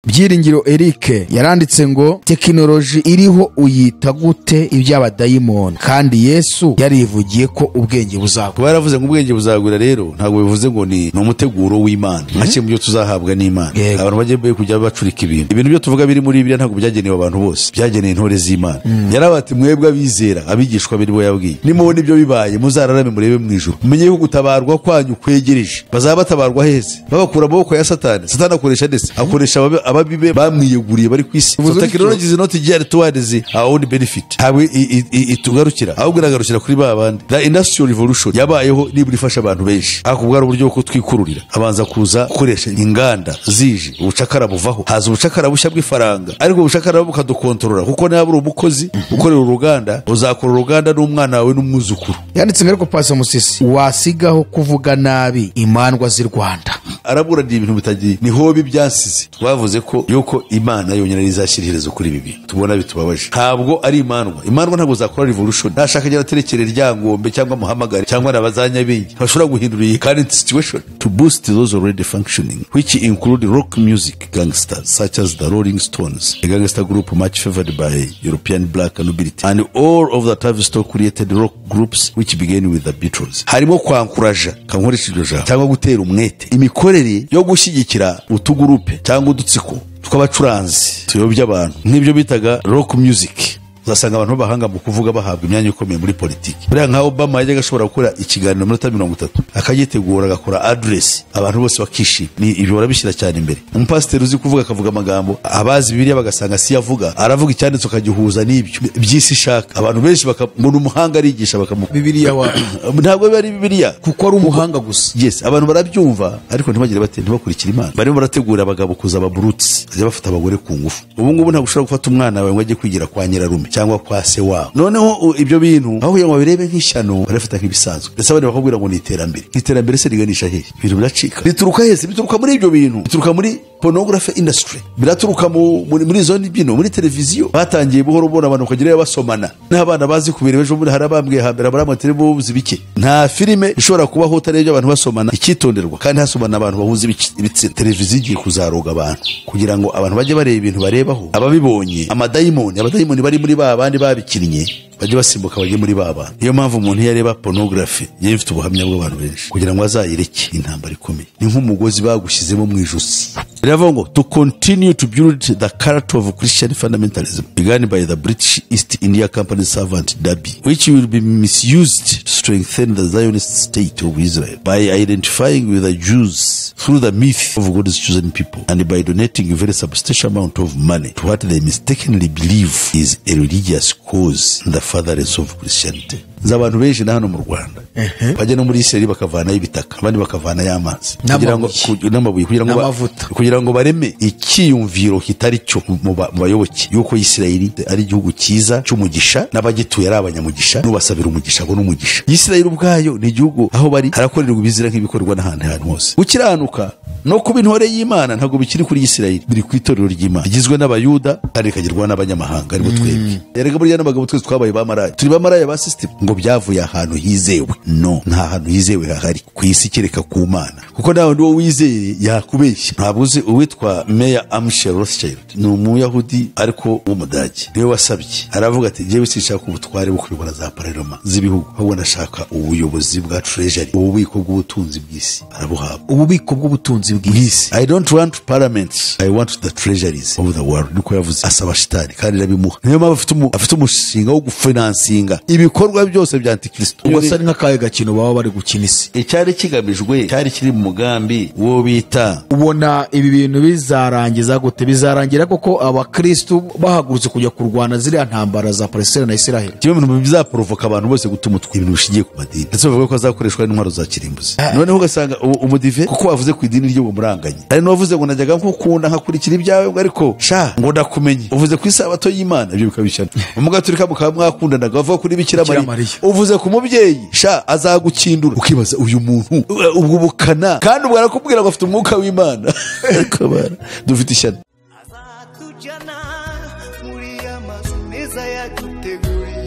Byiringiro Eric yaranditse ngo tekinoloji iriho uyita gute iby'abadayimoni kandi Yesu yarivugiye ko ubwenge buzagura. Baravuze ngo ubwenge buzagura, rero ntabwo bivuze ngo ni umuteguro w'Imana nacyo mu byo tuzahabwa n'Imana. Abantu bagiye kujya bacurika ibintu byo tuvuga biri muri Bibiliya ntabwo byagenewe abantu bose, byageneye intore z'Imana. Yarabati mwebwe abizera abigishwa biri bo yabwiye, nimubona ibyo bibaye muzararame murebe mu ijuru, mumenye ko gutabarwa kwanyu kwegereje. Bazaba batabarwa hese babakura amaboko ya Satani. Satani akoresha ndetse akoresha ababibe bamwiyeguriye bari kwisi. So technology is not geared towards our own benefit, hawe itugarukira ahubwo iragarukira kuri babandi. The industrial revolution yabayeho niburi ifasha abantu benshi, akubwara uburyo ko twikururira. Abanza kuza gukoresha inganda zije, ubucakara buvaho, haza ubucakara bushya bw'ifaranga, ariko ubucakara bukadukontorora kuko niba uri umukozi ukorera uruganda uzakora uruganda n'umwana wawe n'umwuzukuru. Yanditse ngo Pastor Musisi wasigaho kuvuga nabi imandwa z'i Rwanda. Arabura ndi ibintu bitagiye ni hobi byasize. Twavuze ko yuko Imana yonyine izashyiriherezo kuri bibi tubona bitubabaje. Ntabwo ari imandwa ntabwo zakora revolution. Nashaka jya terekere ryangombe cyangwa muhamagare cyangwa nabazanya bingi bashobora guhindura iyi current situation to boost those already functioning, which include rock music gangsters such as the Rolling Stones, a gangster group much favored by European black nobility, and all of the Tavistock created rock groups which began with the Beatles. Harimo kwankuraja kankoresha iryo jambo cyangwa gutera umwete imikorere yo gushyigikira utugurupe cyangwa udutsiko tw'abacuranzi tuyobya abantu nk'ibyo bitaga rock music. Uzasanga abantu bahanga mu kuvuga bahabwa imyanya ikomeye muri politiki. Buriya nka Obama yajyaga ashobora gukora ikiganiro mu minota 30 akagitegura agakora address abantu bose bakishima. Ni ibyo barabishyira cyane imbere. Umupasiteri uzi kuvuga akavuga amagambo abazi Bibiliya bagasanga si yavuga, aravuga icyanditse ukagihuza n'ibyo by'isi shaka. Abantu benshi bakabona umuhanga arigisha bakamuha Bibiliya wa ntabwo bari Bibiliya kuko ari umuhanga gusa. Yes, abantu barabyumva ariko ntibagire bate ntibakurikira Imana. Barimo barategura abagabo kuza ababrutsi bajya bafata abagore ku ngufu. Ubu ngubu ntabwo ushobora gufata umwana wawe ngo ajye kwigira kwa nyirarume cyangwa kwa se wabo. Noneho ibyo bintu aho ngo birebe nk'ishyano barafata nk'ibisanzwe. Ndetse abandi bakubwira ngo ni iterambere se riganisha hehe? Ibintu biracika. Bituruka hese, bituruka muri ibyo bintu, bituruka muri pornography industry, biraturuka muri zone bino muri televiziyo. Batangiye buhoro bona abantu kugira basomana n'abana bazi kubireba. Ejo muri harabambwiye hambere abaramatire buzi bike, nta filime ishobora kubaho utarebye abantu basomana ikitonderwa kandi hasomana abantu bahuza ibitsina. Televiziyo igiye kuzaroga abantu kugira ngo abantu bajye bareba ibintu barebaho. Ababibonye abadayimoni bari muri babandi babikinnye bajye basimbuka bajye muri baba. Niyo mpamvu umuntu yareba pornography yifite ubuhamya bw'abantu benshi kugira ngo azayireke intambara ikomeye. Ni nk'umugozi bagushyizemo mu ijosi. Biravuga ngo to continue to build the character of Christian fundamentalism begun by the British East India Company servant Dabi, which will be misused to strengthen the Zionist state of Israel by identifying with the Jews through the myth of God's chosen people and by donating a very substantial amount of money to what they mistakenly believe is a religious cause in the furtherance of Christianity. Z'abantu benshi na hano mu Rwanda bajya no muri Israel bakavana y'ibitaka abandi bakavana y'amazi n'amabuye kugira ngo bareme ikiyumviro kitari cyo mu bayoboke yuko Israel ari igihugu cyiza cy'umugisha n'abagituye ari abanyamugisha n'ubasabira umugisha ngo n'umugisha. Israel ubwayo ni igihugu aho bari harakorerwa ibizira nk'ibikorwa n'ahantu hose. Gukiranuka no kuba intore y'Imana ntabwo bikiri kuri Israel, biri ku itorero ry'Imana rigizwe n'abayuda kandi kagirwa n'abanyamahanga ariko twebwe. Erega buriya n'abagabo twese twabaye bamaraya, turi bamaraya ba system ngo byavuye ahantu hizewe. No, nta hantu hizewe hahari ku isi kereka ku Mana, kuko nawe ndi wo wizeye yakubeshya. Ntabwo uzi uwitwa Mayor Amschel Rothschild ni umuyahudi ariko w'umudage, niwe wasabye aravuga ati jewe sinshaka ubutware bwo kuyobora za parlement z'ibihugu, ahubwo nashaka ubuyobozi bwa treasury, ububiko bw'ubutunzi bw'isi. Arabuhabwa ububiko bw'ubutunzi bw'isi. I don't want parliaments, I want the treasuries of the world. Niko yavuze asaba shitani kandi rabimuha. Niyo mpamvu afite umushinga wo gufinansinga ibikorwa byose bya Antikristo. Ubwo sari nk'akaye gakino baba bari gukina isi. Icyari kigamijwe cyari kiri mu mugambi wo bita. Ubona ibi bintu bizarangiza gute? Bizarangira koko abakristo bahagurutse kujya kurwana ziriya ntambara za Palestina na Israel. Kimwe mu bizaprovoka abantu bose gutuma ibintu bishigiye ku madini, ndetse bavuga ko azakoreshwa n'intwaro za kirimbuzi. Noneho ugasanga umudive kuko wavuze ku idini ryo muranganye, ari no wavuze ngo najyaga nkukunda nkakurikira ibyawe ngo ariko sha ngo ndakumenye, uvuze ku isabato y'Imana ibyo bikabishana. Umugaturika mukaba mwakundanaga bavuga kuri Bikira Mariya, uvuze ku mubyeyi sha azagukindura. Ukibaza uyu muntu ubwo bukana kandi ubwo arakubwira ngo afite umwuka w'Imana. Ariko bara dufite ishyano. Azatujyana muri amazu meza yaduteguye,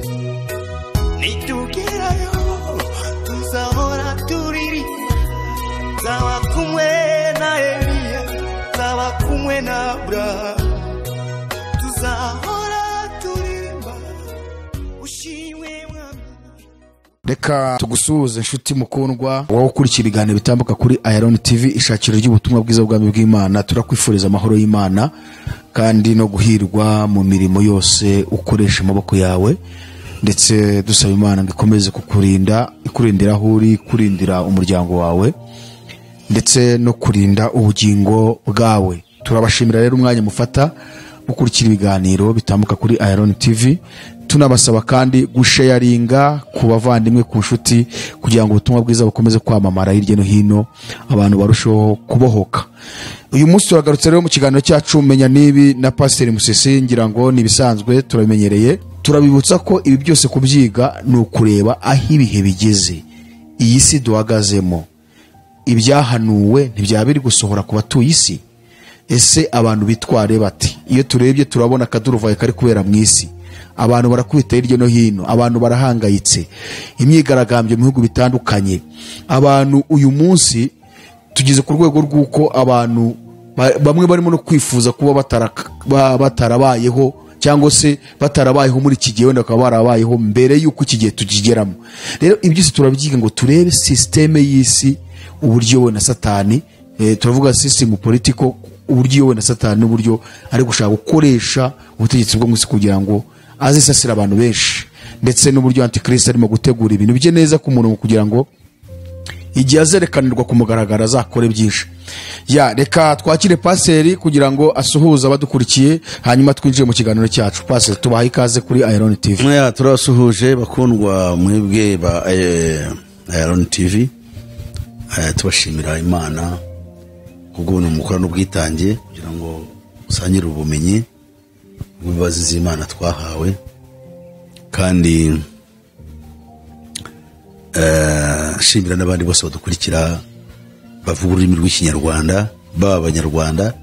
nitugerayo tuzahora turiri, zaba kumwe na Eliya, zaba kumwe na Abrahamu. tuzahora turirimba ushimwe mwami. Reka tugusuhuze inshuti mukundwa wowe ukurikira ibiganiro bitambuka kuri Iron TV, ishakiro ry'ubutumwa bwiza bw'Ubwami bw'Imana. Turakwifuriza amahoro y'Imana kandi no guhirwa mu mirimo yose ukoresha amaboko yawe, ndetse dusaba Imana ngo ikomeze kukurinda, ikurindira aho uri, kurindira umuryango wawe, ndetse no kurinda ubugingo bwawe. Turabashimira rero umwanya mufata ukurikira ibiganiro bitambuka kuri Iron TV. Tunabasaba kandi gusharinga ku bavandimwe, ku nshuti, kugira ngo ubutumwa bwiza bukomeze kwamamara hirya no hino, abantu barushaho kubohoka. Uyu munsi turagarutse rero mu kiganiro cyacu Menya Nibi na Pastor Musisi. Ngira ngo nibisanzwe turamenyereye, turabibutsa ko ibi byose kubyiga ni ukureba aho ibihe bigeze, iyi si duhagazemo, ibyahanuwe ntibyaba biri gusohora ku batuye isi. Ese abantu bitware bati? Iyo turebye turabona akaduruvayo kari kubera mu isi, abantu barakubita hirya no hino, abantu barahangayitse, imyigaragambyo mu bihugu bitandukanye. Abantu uyu munsi tugeze ku rwego rw'uko abantu bamwe barimo no kwifuza kuba batarabayeho, cyangwa se batarabayeho muri iki gihe, wenda bakaba barabayeho mbere y'uko iki gihe tukigeramo. Rero ibyo byose turabyiga ngo turebe systeme y'isi, uburyo we na Satani, turavuga system political, uburyo we na Satani n'uburyo ari gushaka gukoresha ubutegetsi bwo mwisi kugira ngo azisasira abantu benshi, ndetse n'uburyo Antichrist arimo gutegura ibintu bye neza ku muntu kugira ngo igihe azerekanirwa ku mugaragaro azakore byinshi. Reka twakire Pastor kugira ngo asuhuza abadukurikiye, hanyuma twinjiye mu kiganiro cyacu. Pastor, tubaha ikaze kuri Iron TV. Turasuhuje bakundwa mwebwe ba Iron TV. Tubashimira Imana kubwo mukora n'ubwitange kugira ngo usangire ubumenyi bw'ibibazo z'Imana twahawe, kandi shimira n'abandi bose badukurikira bavuga ururimi rw'Ikinyarwanda, baba abanyarwanda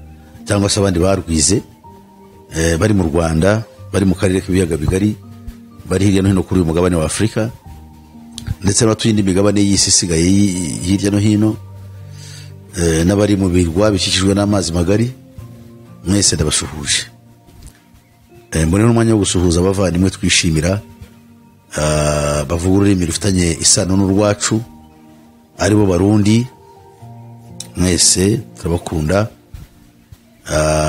cyangwa se abandi barwize, bari mu Rwanda, bari mu karere k'ibiyaga bigari, bari hirya no hino kuri uyu mugabane wa Afurika, ndetse n'abatuye indi migabane y'isi isigaye hirya no hino, n'abari mu birwa bikikijwe n'amazi magari. Mwese ndabasuhuje. Mbone n'umwanya wo gusuhuza abavandimwe twishimira bavuga ururimi rufitanye isano n'urwacu, aribo Barundi. Mwese turabakunda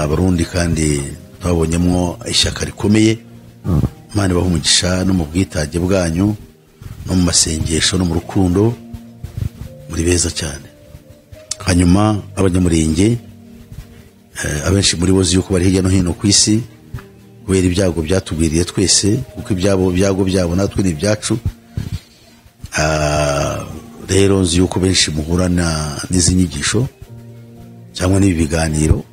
Barundi, kandi twabonyemo ishyaka rikomeye. Imana ibahe umugisha no mu bwitange bwanyu, no mu masengesho, no mu rukundo, muri beza cyane. Hanyuma abanyamurenge, abenshi muri bo yuko bari hirya no hino ku isi kubera ibyago byatugwiriye twese, kuko ibyago byabo natwe ni ibyacu. Rero nzi yuko benshi muhurana n'izi nyigisho cyangwa n'ibi biganiro,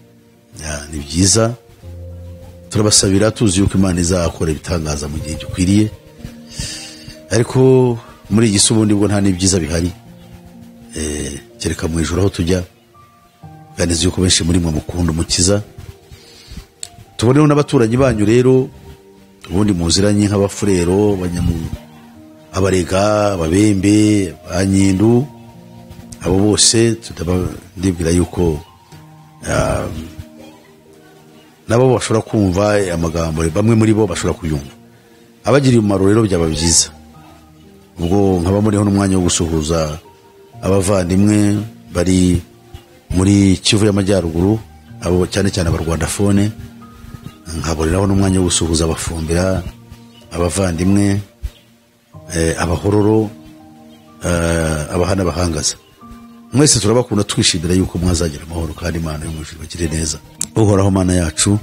ni byiza. Turabasabira, tuzi yuko Imana izakora ibitangaza mu gihe gikwiriye, ariko muri iyi si ubundi bwo nta n'ibyiza bihari, kereka mu ijuru aho tujya. Kandi nzi yuko benshi muri mwe mukunda Umukiza. Tuboneho n'abaturanyi banyu rero, ubundi muziranye nk'abafurero, abarega, ababembe, abanyindu, abo bose ndibwira yuko nabo bashobora kumva amagambo, bamwe muri bo bashobora kuyumva. Abagiriye umumaro rero byaba byiza. Ubwo nkaba muriho n'umwanya wo gusuhuza abavandimwe bari muri Kivu y'Amajyaruguru, abo cyane cyane abarwandafone. Nkaboreraho n'umwanya wo gusuhuza abafumbira, abavandimwe, abahororo, abahana bahangaza. Mwese turabakunda, twishimira yuko mwazagira amahoro, kandi Imana yo mu ijuru bagire neza. Uhoraho Mana yacu,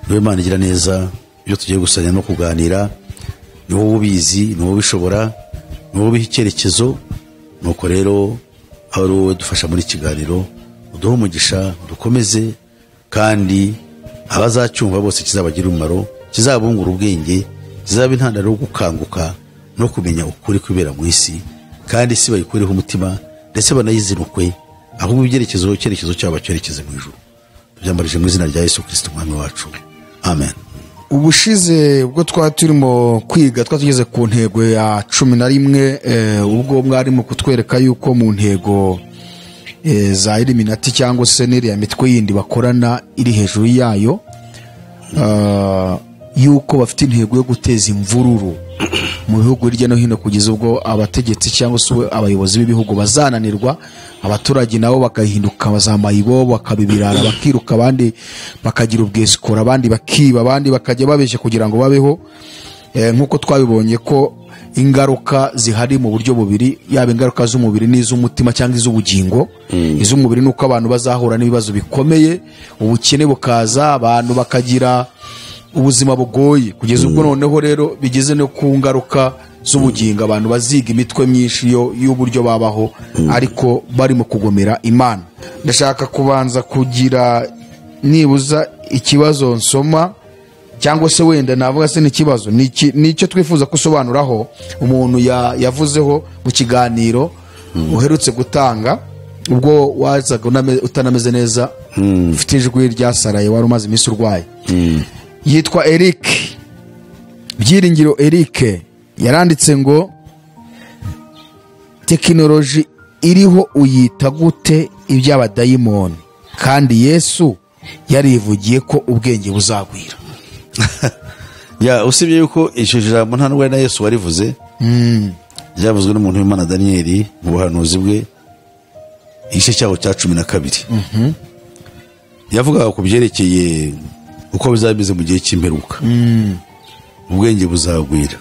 niwe Mana igira neza. Iyo tugiye gusanya no kuganira, ni wowe ubizi, ni wowe ubishobora, ni wowe ubiha icyerekezo. Nuko rero aho ari wowe dufasha muri kiganiro, uduhe umugisha, dukomeze, kandi abazacyumva bose kizabagira umumaro, kizabungura ubwenge, kizaba intandaro yo gukanguka no kumenya ukuri kwibera mu isi, kandi isi bayikureho umutima, ndetse banayizinukwe, ahubwo icyerekezo cyabo cyerekeze mu ijuru. Tubyambarije mu izina rya Yesu Kristo umwami wacu, amen. Ubushize ubwo twari turimo kwiga, twatugeze ku ntego ya 11, ubwo mwarimo kutwereka yuko mu ntego za Illuminati cyangwa se n'iriya mitwe yindi bakorana iri hejuru yayo, yuko bafite intego yo guteza imvururu mu bihugu hirya no hino kugeza ubwo abategetsi cyangwa se abayobozi b'ibihugu bazananirwa, abaturage nabo bagahinduka bazamayibo, bakabibirara, bakiruka, abandi bakagira ubwesikora, abandi bakiba, abandi bakajya babeshya kugira ngo babeho. Nk'uko twabibonye ko ingaruka zihari mu buryo bubiri, yaba ingaruka z'umubiri n'iz'umutima cyangwa iz'ubugingo. Iz'umubiri nuko abantu bazahura n'ibibazo bikomeye, ubukene bukaza, abantu bakagira ubuzima bugoye, kugeza ubwo noneho rero bigeze no ku ngaruka z'ubugingo, abantu baziga imitwe myinshi y'uburyo babaho ariko bari mu kugomera Imana. Ndashaka kubanza kugira nibuza ikibazo nsoma, cyangwa se wenda navuga se n'ikibazo nicyo twifuza kusobanuraho umuntu yavuzeho mu kiganiro uherutse gutanga, ubwo wazaga utanameze neza, ufite ijwi ryasaraye, wari umaze iminsi urwaye. Yitwa Eric Byiringiro. Eric yaranditse ngo tekinoloji iriho uyita gute iby'abadayimoni, kandi Yesu yarivugiye ko ubwenge buzagwira. Usibye yuko icyo jambo nta n'ubwo na Yesu warivuze, ryavuzwe n'umuntu w'Imana Daniyeli mu buhanuzi bwe, igice cyaho cya 12. Yavugaga ku byerekeye uko bizameze mu gihe cy'imperuka. Ubwenge buzagwira.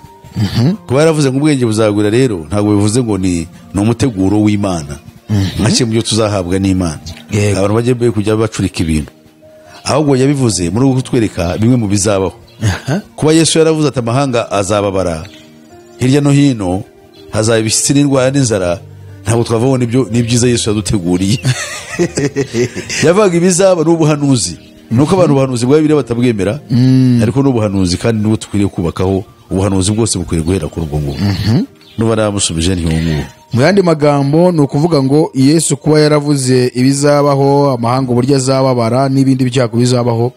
Kuba yaravuze ngo ubwenge buzagwira rero ntabwo bivuze ngo ni umuteguro w'Imana, nka kimwe byo tuzahabwa n'Imana. Abantu bagiye kujya bacurika ibintu, ahubwo yabivuze muri uko kutwereka bimwe mu bizabaho. Kuba Yesu yaravuze ati amahanga azababara, hirya no hino hazaba ibishyitsi n'indwara n'inzara, ntabwo twavabona n'ibyiza Yesu yaduteguriye. Yavuga ibizaba n'ubuhanuzi, nuko abantu ubuhanuzi bwa Bibiliya batabwemera, ariko n'ubuhanuzi kandi n'ubu tukwiriye kubakaho. Ubuhanuzi bwose bukwiriye guhera kuri ubwo ngubwo. Nuba naramusubije ntiyumwe. Mu yandi magambo ni ukuvuga ngo Yesu kuba yaravuze ibizabaho, amahanga uburyo azababara n'ibindi byago bizabaho,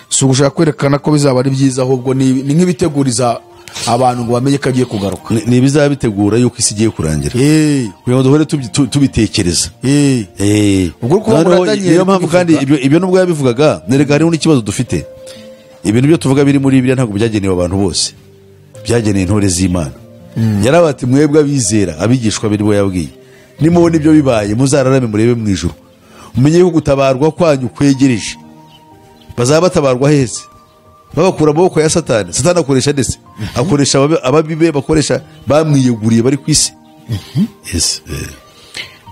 si ugushaka kwerekana ko bizaba ari byiza, ahubwo ni nk'ibiteguriza abantu ngo bamenye ko agiye kugaruka. Ni ibizabitegura yuko isi igiye kurangira, kugira ngo duhore tubitekereza. Niyo mpamvu kandi ibyo nubwo yabivugaga, nerega hariho n'ikibazo dufite. Ibintu byo tuvuga biri muri Bibiliya ntabwo byagenewe abantu bose, byageneye intore z'Imana. Yarabati mwebwe abizera, abigishwa be bo yabwiye, nimubona ibyo bibaye muzararame murebe mu ijuru, umenye ko gutabarwa kwanyu kwegereje. Bazaba batabarwa hese, babakura amaboko ya Satani. Satani akoresha ndetse akoresha ababibe, bakoresha bamwiyeguriye bari ku isi.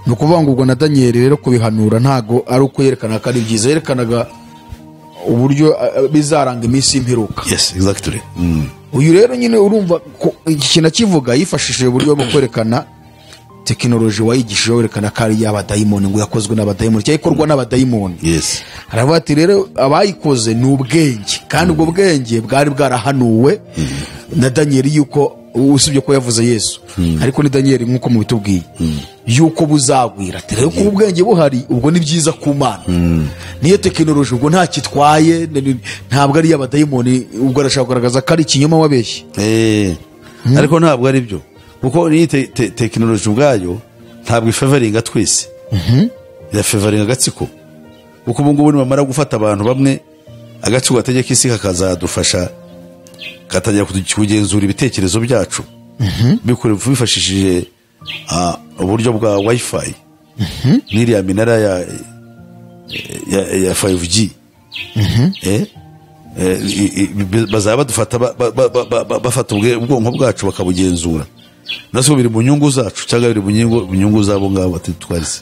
Ni ukuvuga ngo ubwo na Daniyeli rero kubihanura ntago ari uko yerekana ko ari byiza, yerekanaga uburyo bizaranga iminsi y'imperuka. Yes, exactly. Uyu rero nyine urumva ikintu akivuga yifashishije uburyo bwo kwerekana tekinoloji wayigishije, werekana ko ari y'abadayimoni, ngo yakozwe n'abadayimoni cyangwa ikorwa n'abadayimoni. Yes. Aravuga ati rero abayikoze ni ubwenge, kandi ubwo bwenge bwari bwarahanuwe na Daniyeli, yuko usibye ko yavuze Yesu, ariko ni Daniyeli nk'uko mubitubwiye yuko buzagwira. Rero ko ubwenge buhari, ubwo ni byiza ku Mana. Niyo tekinoloji ubwo nta kitwaye, ntabwo ari y'abadayimoni, ubwo arashaka kugaragaza ko ari ikinyoma wabeshye. Ariko ntabwo ari byo, kuko ni tekinoloji ubwayo ntabwo ifavoringa twese, irafavoringa agatsiko. Kuko ubu ngubu nibamara gufata abantu bamwe, agatsiko gategeka isi kakazadufasha, katangira kugenzura ibitekerezo byacu, bifashishije uburyo bwa wifi n'iriya minara ya 5G. Bazaba badufata bafata ubwonko bwacu bakabugenzura, nase biri mu nyungu zacu cyangwa biri mu nyungu zabo ngabo batitwarize.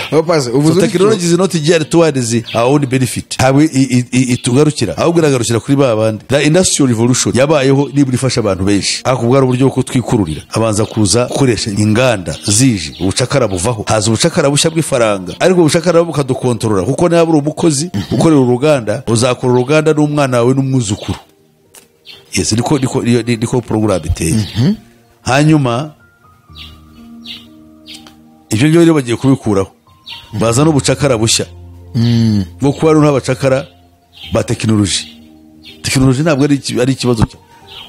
So technology is not geared towards our own benefit. Hawe itugarukira, ahubwo iragarukira kuri babandi. The industrial revolution yabayeho niburi fasha abantu benshi. Akubwara uburyo bwo twikururira. Abanza kuza gukoresha inganda zije, ubucakara buvaho. Haza ubucakara bushya bw'ifaranga. Ariko ubucakara bukadukontorora, kuko niba uri umukozi ukorera uruganda, uzakora uruganda n'umwana wawe n'umwuzukuru. Yes, niko program iteye. Hanyuma ibyo byo rero bagiye kubikuraho, baza n'ubucakara bushya bwo kuba ari n'abacakara ba tekinoloji. Tekinoloji ntabwo ari ikibazo cyo,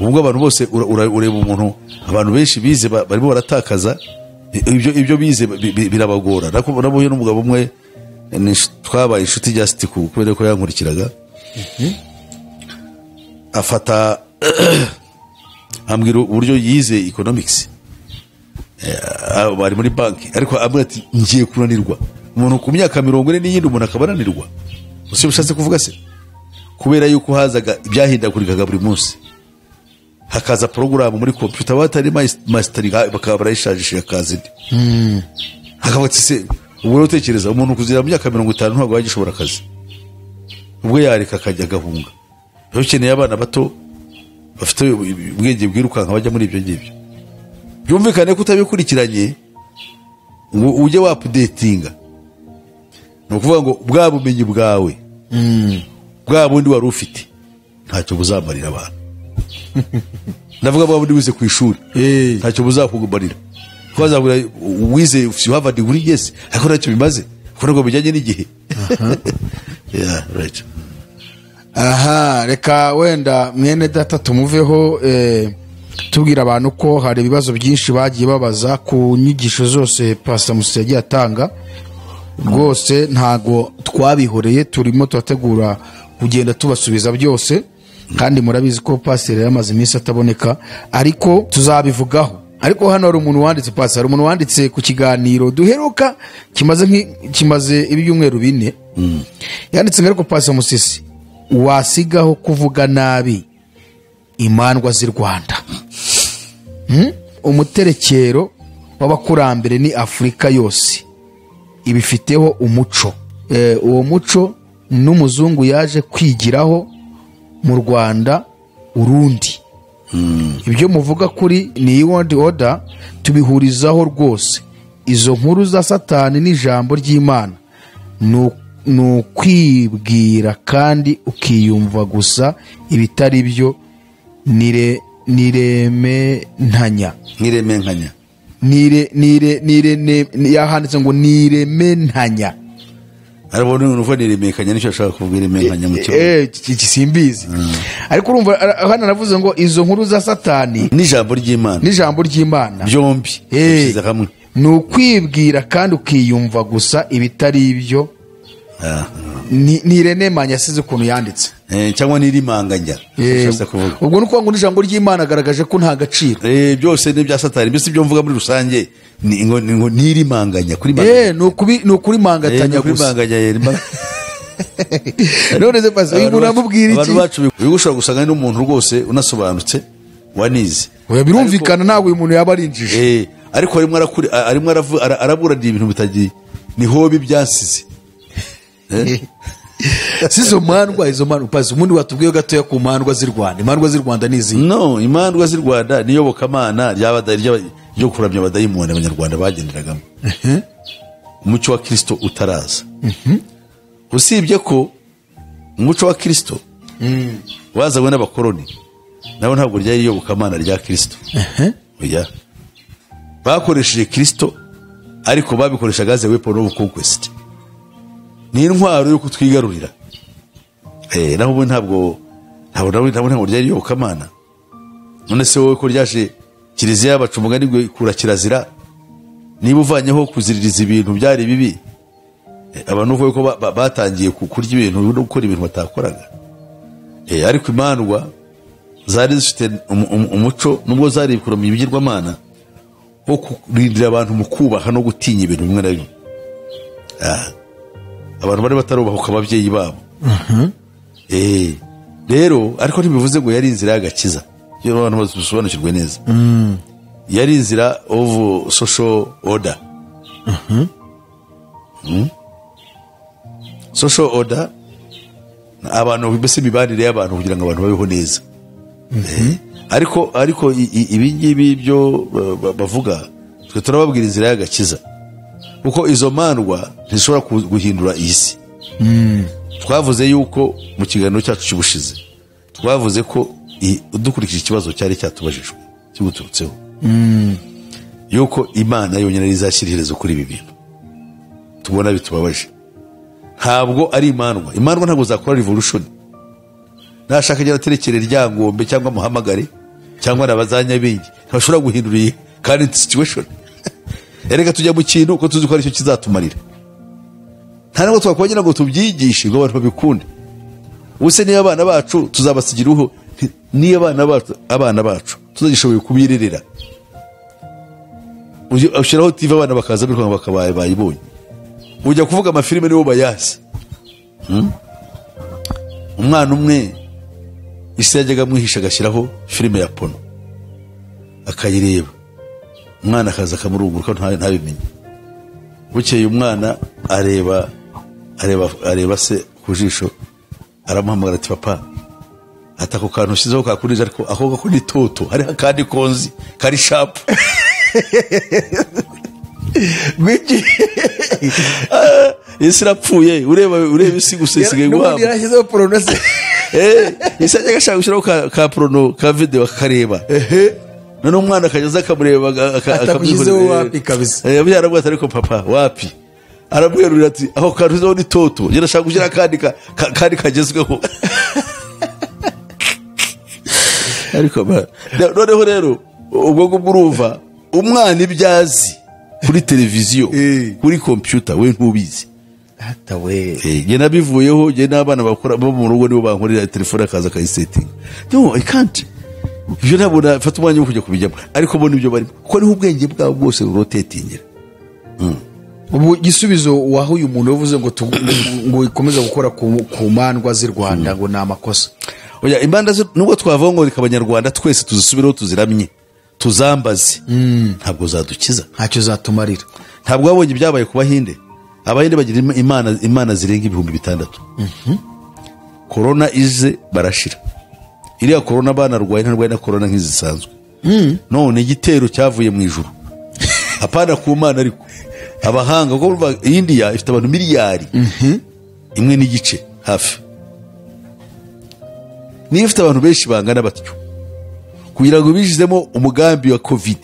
ubwo abantu bose ureba umuntu, abantu benshi bize barimo baratakaza ibyo bize, birabagora. Nabo n'umugabo umwe twabaye inshuti just kubera ko yankurikiraga, afata ambwira uburyo yize economics, bari muri banki, ariko ambwira ati ngiye kunanirwa. Umuntu ku myaka 40 n'iyindi umuntu akaba ananirwa, usi bishatse kuvuga se? Kubera yuko hazaga ibyahindagurikaga buri munsi, hakaza porogaramu muri computer batari mastering bakaba barayishajishije akazi hakavuga ati se ubwo utekereza umuntu kuzira mu myaka 50 ntabwo yagishobora akazi, ubwo yareka akajya gahunga. Ukeneye abana bato bafite ubwenge bwirukanka bajya muri ibyo ngibyo. Byumvikane ko utabikurikiranye ngo ujye wapdatinga, no kuvuga ngo bwa bumenyi bwawe bwa bundi wari ufite ntacyo buzamarira abantu. Navuga bwa bundi wize ku ishuri ntacyo buzakugumarira. Kwaza wize you have a degree, yes, ariko ntacyo bimaze kuko ngo bijyanye n'igihe. Yeah, right. Aha, reka wenda mwene data tumuveho tubwira abantu ko hari ibibazo byinshi bagiye babaza ku nyigisho zose Pastor Musa yagiye atanga. Rwose ntago twabihoreye, turimo turategura kugenda tubasubiza byose, kandi murabizi ko Pastor yamaze iminsi ataboneka, ariko tuzabivugaho. Ariko hano hari umuntu wanditse, Pastor, hari umuntu wanditse ku kiganiro duheruka kimaze ibyumweru 4. Yanditse ngo Pastor Musisi wasigaho kuvuga nabi imandwa z'i Rwanda. Umuterekero w'abakurambere ni Afurika yose ibifiteho umuco, uwo muco n'umuzungu yaje kwigiraho mu Rwanda urundi. Ibyo muvuga kuri ni world order tubihurizaho rwose. Izo nkuru za Satani n'ijambo ry'Imana nukwibwira kandi ukiyumva gusa ibitari byo. Nirementanya yahanditse ngo nirementanya. Arabona unuva niremekanya nicyo ashaka kuvuga irementanya mu kigo. Kisimbizi. Ariko urumva hano navuze ngo izo nkuru za Satani n'ijambo ry'Imana byombi biza hamwe. Nukwibwira kandi ukiyumva gusa ibitari ibyo. Nirenemanya asize ukuntu yanditse, cyangwa nirimanganya. Ubwo nuko ngo n'ijambo ry'Imana agaragaje ko nta gaciro. Byose n'ibya Satani mbese byo mvuga muri rusange ngo nirimanganya kuri nukuri mangatanya gusa. None se Pastor uyu muramubwira iki? Abantu bacu bigushobora gusanga n'umuntu rwose unasobanutse wanize. Oya birumvikana nawe uyu muntu yaba arinjije. Ariko arimo araburana ibintu bitagiye niho bibyansize. Sizo mandwa izo mandwa Pastor umundi watubwiye gatoya ku mandwa z'i Rwanda. Imandwa z'i Rwanda nizi? No, imandwa z'i Rwanda niyobokamana ryo kuramya abadayimoni abanyarwanda bagenderagamo. Umuco wa Kristo utaraza. Usibye ko umuco wa Kristo wazanywe n'abakoroni, nabo ntabwo ryari iyobokamana rya Kristo. Oya, bakoresheje Kristo ariko babikoreshaga as a weapon of conquest. Ni intwaro yo kutwigarurira. Naho ubu ntabwo ryari iyobokamana. None se wowe ko ryaje kiliziya y'abacumuga nibwo ikura kirazira, niba uvanyeho kuziririza ibintu byari bibi, abantu uvuye ko batangiye kurya ibintu no gukora ibintu batakoraga. Ariko imandwa zari zifite umuco nubwo zari kuramya ibigirwamana wo kurindira abantu mu kubaha no gutinya ibintu bimwe na bimwe. Abantu bari batarubahuka ababyeyi babo. Rero ariko ntibivuze ngo yari inzira y'agakiza. Iyo abantu basobanukirwe neza. Yari inzira of social order. Social order, abantu bese mibanire y'abantu kugira ngo abantu babeho neza. Ariko ibi ngibi byo bavuga twe turababwira inzira y'agakiza, kuko izo mandwa ntishobora guhindura isi. Twavuze yuko mu kiganiro cyacu cy'ubushize twavuze ko dukurikije ikibazo cyari cyatubajijwe kibuturutseho, yuko Imana yonyine izashyiriherezo kuri ibi bintu tubona bitubabaje. Ntabwo ari imandwa ntabwo zakora revolution. Nashaka agera terekere ryangombe cyangwa muhamagare cyangwa nabazanyabingi ntashobora guhindura iyi current situation. Erega tujya mu kintu uko tuzi ko ari cyo kizatumarira. Nta nubwo twakongera ngo tubyigishe ngo abantu babikunde. ubuse niyo abana bacu tuzabasigira uho, niyo abana bacu tuzagishoboye kubirerera, ushyiraho TV abana bakaza biruka bakabaye bayibonye, ujya kuvuga amafilime nibo bayazi. Umwana umwe isi yajyaga amwihisha agashyiraho filime ya pono akayireba, umwana akaza akamurunguruka ntabimenye. Bukeye umwana areba se ku jisho, aramuhamagara ati papa, ati ako kantu ushyizeho kakurije, ariko ako gako ni toto, hariho akandi konzi kari shapu. Isi irapfuye, ureba isi gusa isigaye guhamba. yarashyizeho porno se. Isi ajya agashaka gushyiraho ka porno ka video akareba, none umwana akageza akamureba atakushyizeho wapi kabisa. Byarabwo ariko papa wapi, aramwerurira ati aho kantu ushyizeho ni toto, yarashaka gushyira kandi kagezweho. Ariko noneho rero ubwo ngubwo urumva umwana ibyazi kuri televiziyo kuri computer we ntubizi. Hata we Nge nabivuyeho, nge n'abana bakora bo mu rugo nibo bankorera telefone akaza akayisetting. No, I can't. Ibyo ntabwo nafata umwanya wo kujya kubijyamo, ariko bo nibyo barimo kuko niho ubwenge bwabo bwose rotatingira. ubu gisubizo waho uyu muntu yavuze ngo ikomeza gukora ku mandwa z'i Rwanda ngo ni amakosa. Oya, imanda nubwo twavuga ngo Abanyarwanda twese tuzisubireho tuziramye tuzambaze, ntabwo zadukiza, ntacyo zatumarira. Ntabwo wabonye ibyabaye ku Bahinde. Abahinde bagira imana zirenga 6,000. Corona ize barashira. Iriya corona banarwaye ntarwaye na corona nk'izisanzwe. None igitero cyavuye mu ijuru. Apana ku mana, ariko abahanga ko urumva India ifite abantu miliyari 1.5 hafi. Niyo ifite abantu benshi bangana batyo, kugira ngo bijizemo umugambi wa covid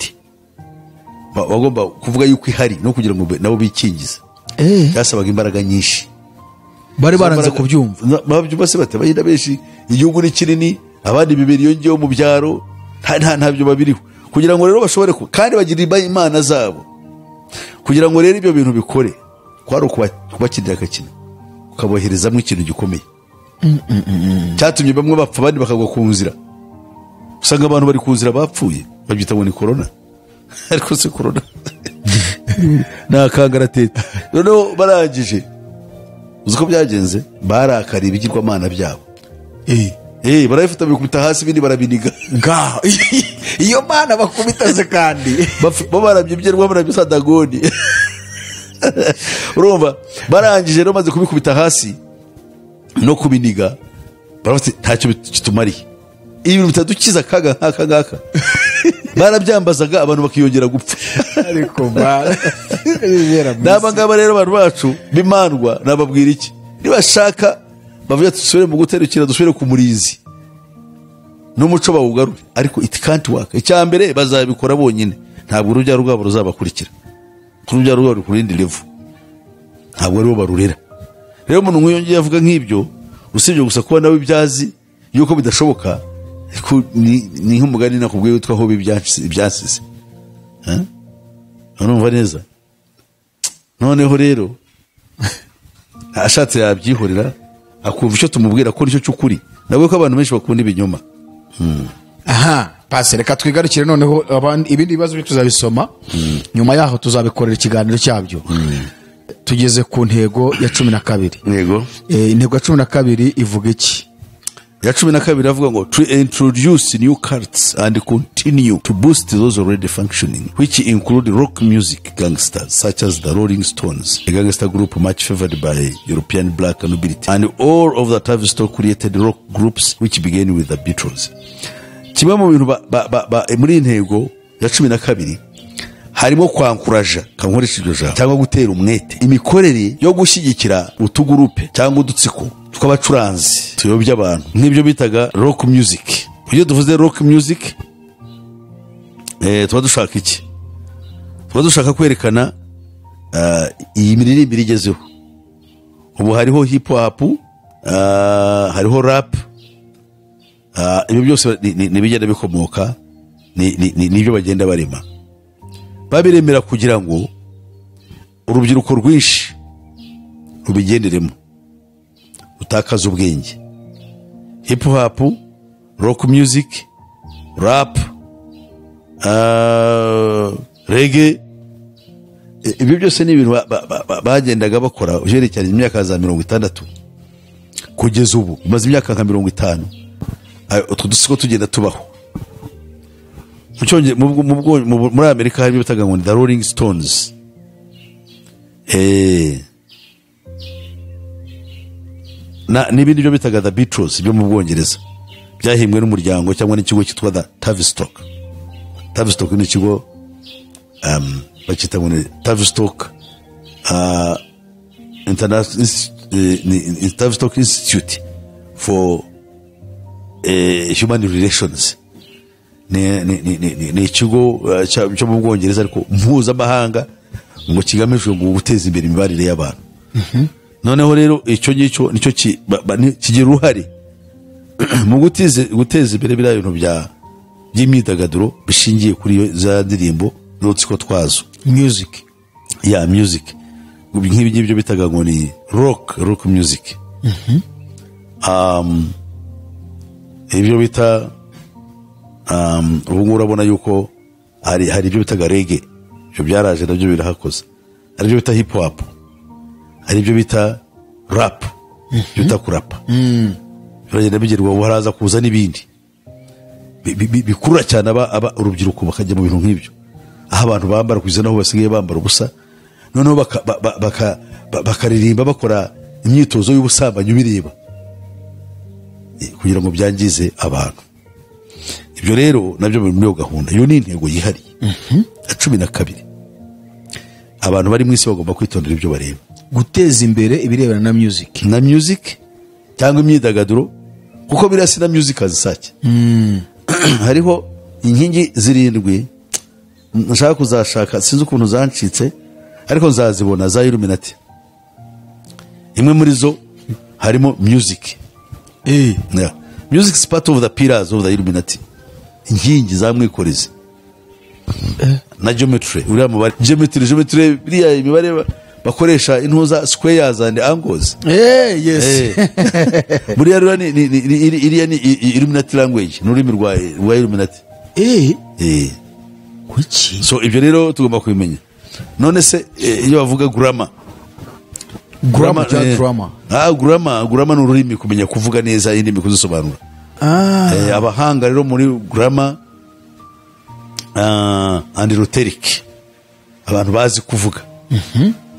bagomba kuvuga yuko ihari no kugira ngo nabo bikingize, byasabaga imbaraga nyinshi. Bari baranze kubyumva, babyumva se bate bayinda benshi, igihugu ni kinini, abandi bibiri yongeyeho mu byaro, ntabyo babiriho, kugira ngo rero bashobore kandi bagira imana zabo, kugira ngo rero ibyo bintu bikore kwari kubakindira agakina, ukaboherezamo ikintu gikomeye. Cyatumye bamwe bapfa abandi bakagwa ku nzira, usanga abantu bari ku nzira bapfuye, babyita ngo ni corona. Ariko se corona nakangaratete. Noneho barangije, uzi ko byagenze, barakariye ibigirwamana byabo. Barabifata bikubita hasi, ibindi barabiniga. Iyo mana bakubita ze kandi bo barabyibye barabisa dagoni. Urumva barangije rero maze kubikubita hasi no kubiniga, barafite ntacyo kitumariye, ibintu bitadukiza kaga nkaka ngaka. Barabyambazaga abantu bakiyongera gupfa. Ariko n'abangaba rero abantu bacu bimandwa, nababwira iki, nibashaka bavuye dusubire mu guterukira, dusubire ku murizi n'umuco bawugarure, ariko it can't work. Icyambere bazabikora bonyine, ntabwo urubyaro rwabo ruzabakurikira, urubyaro rwabo ku rindi level, ntabwo aribo barurera. Rero umuntu nk'uyongeye avuga nk'ibyo, usibye gusa kuba nawe ibyazi yuko bidashoboka, ni nk'umugani nakubwiye witwa aho ibyasize. Urumva neza? Noneho rero ashatse yabyihorera, akumva icyo tumubwira ko nicyo cy'ukuri, nabwo ko abantu benshi bakunda ibinyoma. Pasi reka twigarukire noneho, ibindi bibazo byo tuzabisoma nyuma yaho, tuzabikorera ikiganiro cyabyo. Tugeze ku ntego ya 12. Yego. Intego ya 12 ivuga iki? Ya 12 avuga ngo to introduce new cults and continue to boost those already functioning, which include rock music gangsters such as the Rolling Stones, a gangster group much favored by European black nobility, and all of the Tavistock created rock groups which began with the Beatles. Kimwe mu bintu muri intego ya 12 harimo kwankuraja, kankoresha iryo jambo, cyangwa gutera umwete imikorere yo gushyigikira utugurupe cyangwa udutsiko tw'abacuranzi tuyobya abantu, nk'ibyo bitaga rock music. Iyo tuvuze rock music, tuba dushaka iki? Tuba dushaka kwerekana iyi miririmbire igezeho. Ubu hariho hip hop, hariho rap, ibyo byose nibigenda bikomoka, nibyo bagenda barema, babiremera kugira ngo urubyiruko rwinshi rubigenderemo, rutakaza ubwenge, hip hop, rock music, rap, reggae. Ibyo byose ni ibintu bagendaga bakora ujerekeranye imyaka za 60 kugeza ubu maze imyaka nka 50. Utwo dusiko tugenda tubaho. Muri Amerika hari bitaga ngo The Rolling Stones. N'ibindi byo bitaga The Beatles byo mu Bwongereza byahimbwe n'umuryango cyangwa n'ikigo cyitwa The Tavistock. Tavistock ni ikigo bakita ngo Tavistock Tavistock Institute for Human Relations. Ni ikigo cyo mu Bwongereza ariko mpuzamahanga ngo kigamijwe ngo guteza imbere imibarire y'abantu. Noneho rero icyo ngicyo nicyo kigira uruhare mu guteza imbere biriya bintu by'imyidagaduro bishingiye kuri za ndirimbo n'utsiko twazo, music. Music nk'ibi ngibyo bitaga ngo ni rock music. Ibyo bita ubu ngubu urabona yuko hari ibyo bitaga reggae, ibyo byaraje nabyo birahakoze. Hari ibyo bita hip hop, hari ibyo bita rap, ibyo bita kurapa. Biragenda bigerwa ubu haraza kuza n'ibindi bikurura cyane urubyiruko bakajya mu bintu nk'ibyo, aho abantu bambara kugeza naho basigaye bambara ubusa, noneho bakaririmba bakora imyitozo y'ubusambanyi bireba kugira ngo byangize abantu. Ibyo rero nabyo biri muri gahunda. Iyo ni intego yihariye ya 12. Abantu bari mu isi bagomba kwitondera ibyo bareba, guteza imbere ibirebana na music cyangwa imyidagaduro, kuko birasi na music azisake. Hariho inkingi 7 nshaka kuzashaka, sinzi ukuntu zancitse ariko nzazibona za Illuminati. Imwe muri zo harimo music. Music is part of the pillars of the Illuminati. Inkingi za mwikorezi na geometry. Uriya mubare geometry biriya imibare bakoresha intuza squares and angles. Yes. Buriya rero ni Illuminati language, n'ururimi rwa Illuminati. Kuki? So ibyo rero tugomba kubimenya. None se iyo bavuga grammar ni ururimi kumenya kuvuga neza indimi kuzisobanura. Abahanga rero muri grammar and rhetoric, abantu bazi kuvuga.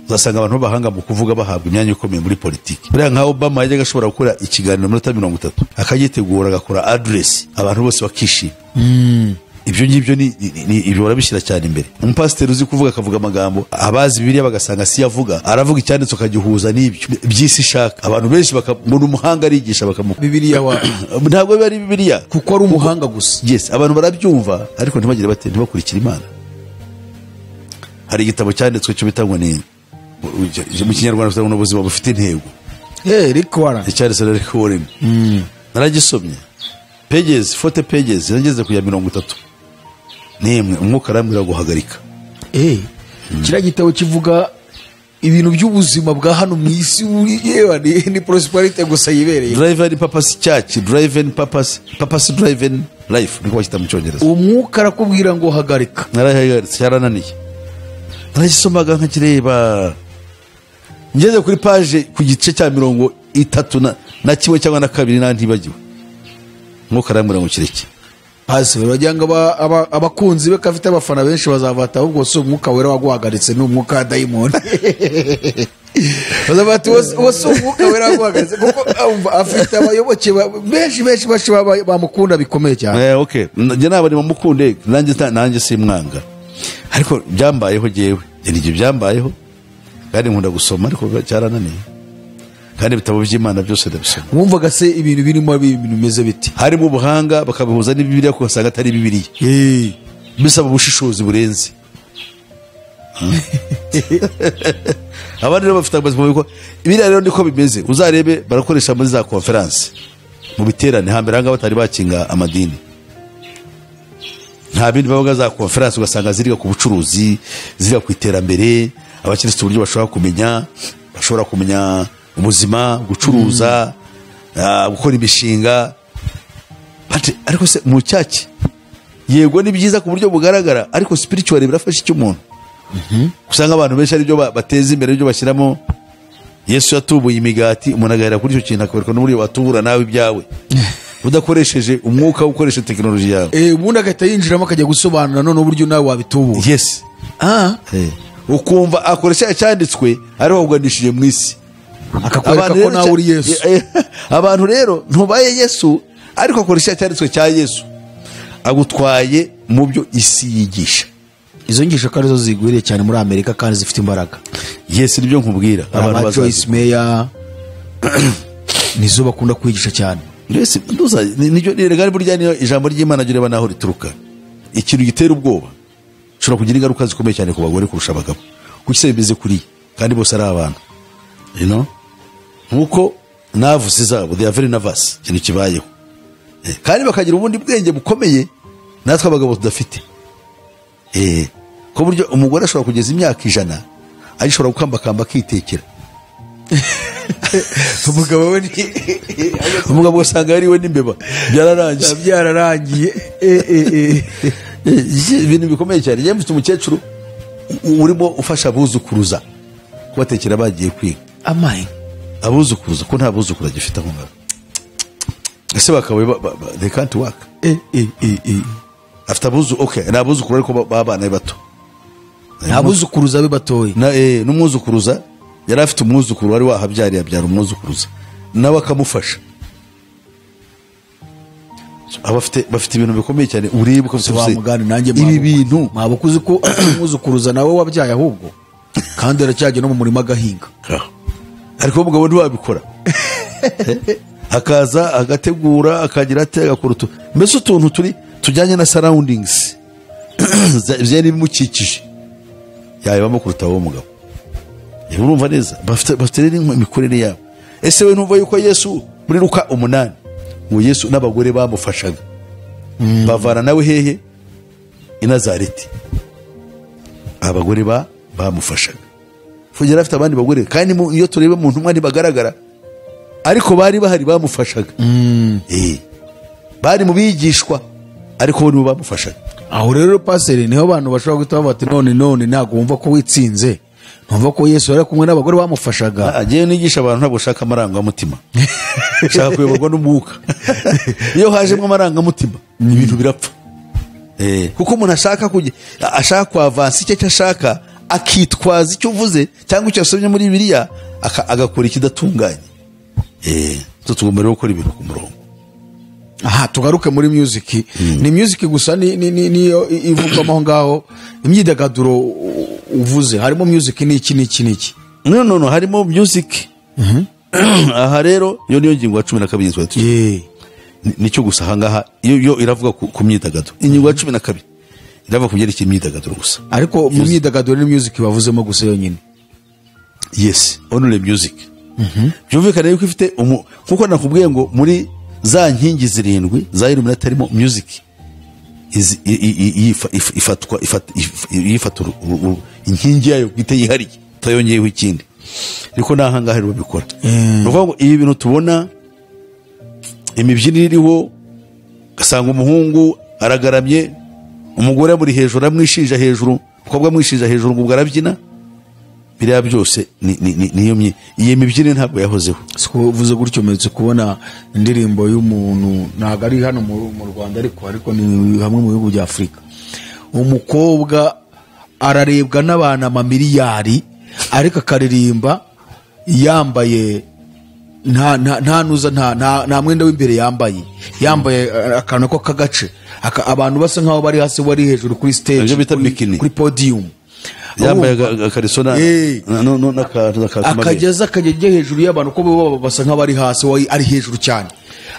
Uzasanga abantu bahanga mu kuvuga bahabwa imyanya ikomeye muri politiki. Buriya nka Obama yajyaga ashobora gukora ikiganiro mu minota 30 akagitegura agakora address abantu bose bakishima. Ibyo ngibyo ni ibyo barabishyira cyane imbere. Umupasiteri uzi kuvuga akavuga amagambo, abazi Bibiliya bagasanga si yavuga, aravuga icyanditse akagihuza n'ibyo by'isi ishaka. Abantu benshi bakabona umuhanga arigisha bakamuha Bibiliya wa ntabwo biba ari Bibiliya kuko ari umuhanga gusa. Yes, abantu barabyumva ariko ntibagire bate ntibakurikira Imana. Hari igitabo cyanditswe cyo bitangwa ni mu Kinyarwanda cyangwa n'ubuzima bufite intego. Rick Warren. Icyanditse na Rick Warren. Naragisomye. Pages 40 pages yageze ku ya 30. Nemwe umwuka arambwira guhagarika. Kira gitabo kivuga ibintu by'ubuzima bwa hano mu isi, yewe ni prosperity gusa yibereye. Drive and purpose church, drive and purpose drive and life, niko bakita mu Cyongereza. Umwuka arakubwira ngo hagarika. Narahagaritse cyarananiye. Naragisomaga nkakireba. Ngeze kuri page ku gice cya 30 na kimwe cyangwa na kabiri nantibagiwe. Umwuka arambwira ngo kireke. Bajyanga abakunzi be kafite abafana benshi bazavata, ahubwo so umwuka wera waguhagaritse ni umwuka wa daimoni. Bazavata wose umwuka wera waguhagaritse kuko afite abayoboke benshi bamukunda bikomeye cyane. Okay, njye nabari bamukunde nanjye simwanga. Ariko byambayeho jewe, nige byambayeho kandi nkunda gusoma ariko cyarananiye. Kandi bitabo by'Imana byose ndabisoma. Wumvaga se ibintu birimo ibintu bimeze biti? Harimo ubuhanga bakabihuza n'Bibiliya ko usanga atari Bibiliya. Bisaba ubushishozi burenze. Abandi rero bafite amazi ko Bibiliya rero niko bimeze. Uzarebe barakoresha muri za conference mu biterane hambere hanga batari bakinga amadini. Nta bindi bavuga za conference ugasanga ziriga ku bucuruzi, ziriga ku iterambere, abakirisitu uburyo bashobora kumenya ubuzima, gucuruza, gukora imishinga. ariko se mu cyaki yego ni byiza ku buryo bugaragara, ariko spiritually birafasha icyo umuntu. Usanga abantu benshi ari byo bateza imbere, byo bashyiramo Yesu yatubuye imigati, umuntu agahera kuri icyo kintu akabereka n'uburyo watubura nawe ibyawe udakoresheje umwuka, ukoresha tekinoloji yawe. Ubundi agahita yinjiramo akajya gusobanura none uburyo nawe wabitubura. Yes. Ukumva akoresha cyanditswe ariho uganishije mu isi, akakwereka ko nawe uri Yesu. Abantu rero ntubaye Yesu, ariko akoresha cyanditswe cya Yesu, agutwaye mu byo isi yigisha. Izo ngisho kandi zo zigwiriye cyane muri Amerika kandi zifite imbaraga. Yes, nibyo nkubwira. Abantu ba Joyce Meyer nizo bakunda kwigisha cyane. Yes, nduza nijyo regari burya niyo ijambo ry'Imana ryo naho rituruka. Ikintu gitera ubwoba shobora kugira ingaruka zikomeye cyane ku bagore kurusha abagabo. Kuki se bimeze kuri kandi bose ari abantu. You know? Nkuko navuze zabo they are very nervous kintu kibayeho. Kandi bakagira ubundi bwenge bukomeye natwe abagabo tudafite. Ko buryo umugore ashobora kugeza imyaka 100 ayishobora gukambakamba akitekera. Umugabo usanga yariwe n'imbeba byararangiye. Ibintu bikomeye cyane. Njye mfite umukecuru urimo ufasha abuzukuruza kubatekera bagiye kwiga. Amaye abuzukuruza ko nta buzukura gifite aho ngaho. Ese bakawe they can't work. After abuzu okay, nabuzukuru ariko babana bato. Nabuzukuruza be batoye. N'umwuzukuruza yari afite umwuzukuru wari wahabyariye abyara umwuzukuruza nawe akamufasha. Bafite ibintu bikomeye cyane uribuka mugani nanjye ibi bintu mabukuzi ko umwuzukuruza nawe wabyaye ahubwo kandi aracyajye no mu murima gahinga. Ariko umugabo ntiwabikora. Akaza agategura akagira atega kurutu mbese utuntu turi tujyanye na surroundings byari bimukikije yayibamo kuruta uwo mugabo. Urumva neza bafite rero imikorere yabo. Ese we ntumva yuko Yesu muri Luka 8 ngo Yesu n'abagore bamufashaga bavana nawe hehe i Nazareti, abagore bamufashaga. Fugera afite abandi bagore kandi iyo turebe mu ntumwa ntibagaragara, ariko bari bahari bamufashaga. Bari mu bigishwa ariko bo nibo bamufashaga. Aho rero paseri niho abantu bashobora guhita bati none ntabwo wumva ko witsinze, ntumva ko Yesu yari kumwe n'abagore bamufashaga. Agiye nigisha abantu ntabwo ushaka amarangamutima, ushaka kuyoborwa n'umwuka. Iyo hajemo amarangamutima ibintu birapfa. Kuko umuntu ashaka kwavansa icyo ashaka akitwaza icyo uvuze cyangwa icyo asomye muri Bibiliya agakora ikidatunganye. Tugomba rero gukora ibintu ku murongo. Aha tugaruke muri music. Ni music gusa niyo ivugwamo aho ngaho imyidagaduro uvuze harimo music n'iki. No harimo music. Aha rero yo niyo ngingo ya 12 twari. Nicyo gusa hangaha iyo iravuga ku myidagaduro. Ingingo ya 12 iravuga ku byerekeye imyidagaduro gusa. Ariko mu myidagaduro ni music bavuzemo gusa yonyine. Yes, only music. Byumvikana yuko ifite nkuko nakubwiye ngo muri za nkingi 7 za Illuminati harimo music ifatwa inkingi yayo bwite yihariye tayongeyeho ikindi. Niko nahangaha rero bikora. Nuvuga ngo ibi bintu tubona imibyinire iriho gasanga umuhungu aragaramye umugore muri hejuru amwishija hejuru ukobwa amwishija hejuru ngo bwarabyina biriya byose niyo iyi mibyinire ntabwo yahozeho. Uvuze gutyo meze kubona indirimbo y'umuntu ntago ari hano mu Rwanda ariko ni hamwe mu bihugu bya Afrika. Umukobwa ararebwa n'abana amamiliyari ariko akaririmba yambaye nta nuza nta mwenda w'imbere yambaye akantu ko kagace abantu basa nkaho bari hasi wari hejuru kuri stage kuri podium yambaye akarisona akageza hejuru y'abantu ko basa nkaho bari hasi ari hejuru cyane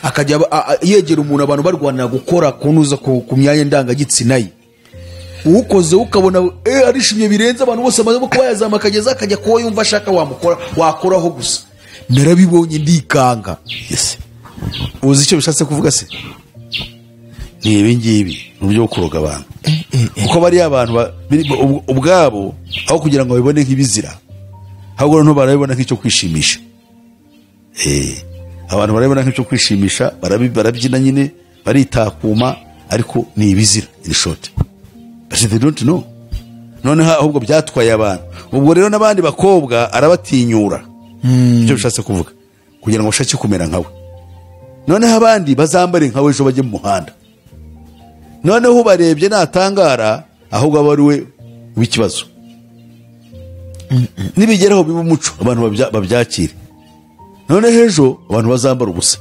akajya yegera umuntu abantu barwanira gukora kunuza ku myanya ndangagitsina ye ukoze ukabona arishimye birenze abantu bose amaze kuba yazama akajya ko yumva ashaka wakoraho gusa. Narabibonye ndikanga. Yes. Uzi icyo bishatse kuvuga se? Ni ibingibi n'uburyo kuroga abantu. Kuko bari abantu ubwabo aho kugira ngo babone nk'ibizira. Ahubwo no barabibona nk'icyo kwishimisha. Abantu barabibona nk'icyo kwishimisha barabyina nyine baritakuma ariko ni ibizira in short but they don't know. Noneho ahubwo byatwaye abantu, ubwo rero n'abandi bakobwa arabatinyura, icyo bishatse kuvuga kugira ngo ushake kumera nkawe, noneho abandi bazambare nkawe ejo bajye mu muhanda, noneho ubarebye natangara ahubwo aba ari we w'ikibazo. Nibigeraho biba umuco abantu babyakire, noneho ejo abantu bazambara ubusa,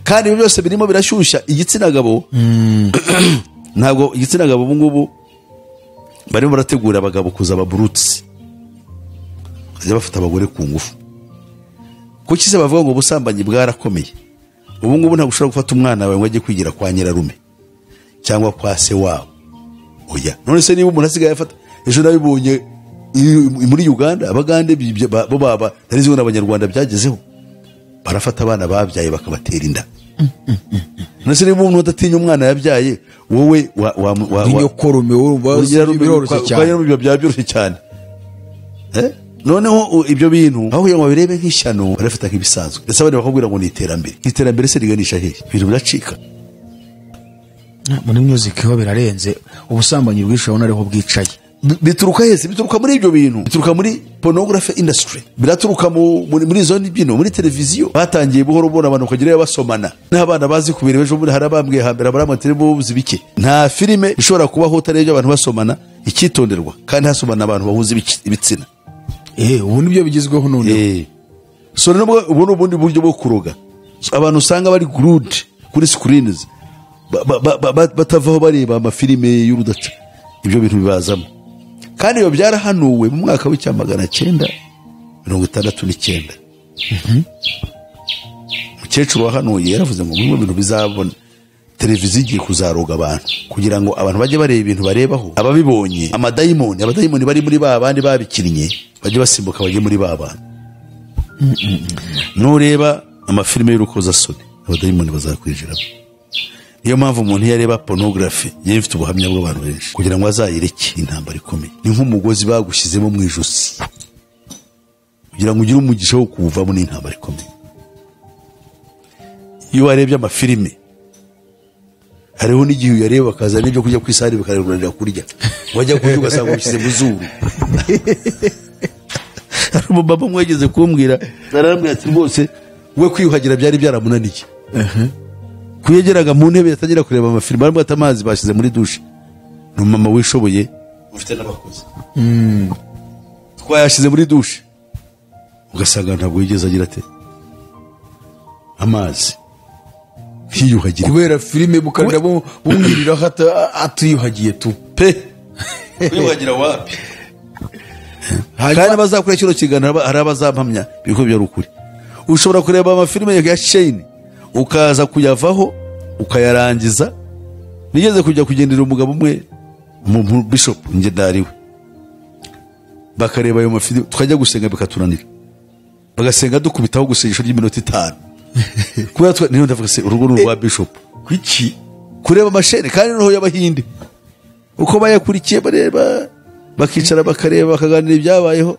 kandi ibyo byose birimo birashyushya igitsina gabo. Ntabwo igitsina gabo ubu ngubu barimo barategura abagabo kuzaba burutsi, bajya bafata abagore ku ngufu. Kuki se bavuga ngo ubusambanyi bwarakomeye? Ubu ngubu ntabwo ushobora gufata umwana wawe ngo ajye kwigira kwa nyirarume cyangwa kwa se wabo. Oya, none se niba umuntu asigaye afata, ejo nabibonye muri Uganda, abagande bo baba narizo n'abanyarwanda byagezeho, barafata abana babyaye bakabatera inda. None se niba umuntu adatinya umwana yabyaye, wowe inyokorume biroroshye cyane, byoroshye cyane. Noneho ibyo bintu aho kugira ngo babirebe nk'ishyano barafata nk'ibisanzwe, ndetse abandi bakubwira ngo ni iterambere. Iterambere se riganisha hehe? Ibintu biracika muri music ho birarenze. Ubusambanyi bwinshi abona ariho bwicaye. Bituruka hese? Bituruka muri ibyo bintu, bituruka muri pornography industry, biraturuka muri zone bino, muri televiziyo batangiye buhoro buhoro abantu kugira basomana n'abana bazi kubireba. Ejo muri harabambwiye hambere abaramutse buzi bike, nta filime ishobora kubaho utarebye abantu basomana, ikitonderwa kandi hasomana abantu bahuza ibitsina. Ubu nibyo bigezweho none. So ubu ni ubundi buryo bwo kuroga abantu usanga bari glued kuri screens, batavaho bareba amafilime y'urudaca. Ibyo bintu bibazamo, kandi iyo byarahanuwe mu mwaka w'1969. Mukecuru wahanuye yaravuze ngo bimwe bintu bizabona, televiziyo igiye kuzaroga abantu kugira ngo abantu bajye bareba ibintu barebaho. Ababibonye abadayimoni bari muri ba bandi babikinnye bajye basimbuka bajye muri ba bantu. Nureba amafilime y'urukozasoni abadayimoni bazakwijiramo. Niyo mpamvu umuntu yareba pornography yifite ubuhamya bw'abantu benshi kugira ngo azayireke. Intambara ikomeye ni nk'umugozi bagushyizemo mu ijosi kugira ngo ugire umugisha wo kuwuvamo. Ni intambara ikomeye. Iyo warebye amafilime, hariho n'igihe uyareba bakaza n'ibyo kujya ku isahani bakarekurira kurya, wajya kurya ugasanga ubishyize mu zuru. Hari umubaba mwegeze kumbwira, narambwira ati rwose we kwiyuhagira byari byaramunaniye. Kuyegeraga mu ntebe yatangira kureba amafilime, barambwira ati amazi bashyize muri dushe. Ni umumama wishoboye ufite n'abakozi, twayashyize muri dushe ugasanga ntabwo yigeze agira ate amazi hiyuhagira kubera filime bukarira bumwirira atuyuhagiye tu pe kwiyuhagira wapi. Kandi bazakora kino kiganiro hari abazampamya biko byo rukuri. Ushobora kureba amafilime ya Shane ukaza kuyavaho ukayarangiza. Nigeze kujya kugendera umugabo umwe mu bishop ngendariwe, bakareba ayo mafilime tukajya gusenga bikatunanira, bagasenga dukubitaho gusengesho ry'iminota 5 kubera niyo ndavuga se urugo rwa bishop kwiki kureba amashene kandi noneho y'abahinde uko bayakurikiye bareba bakicara bakareba bakaganira ibyabayeho.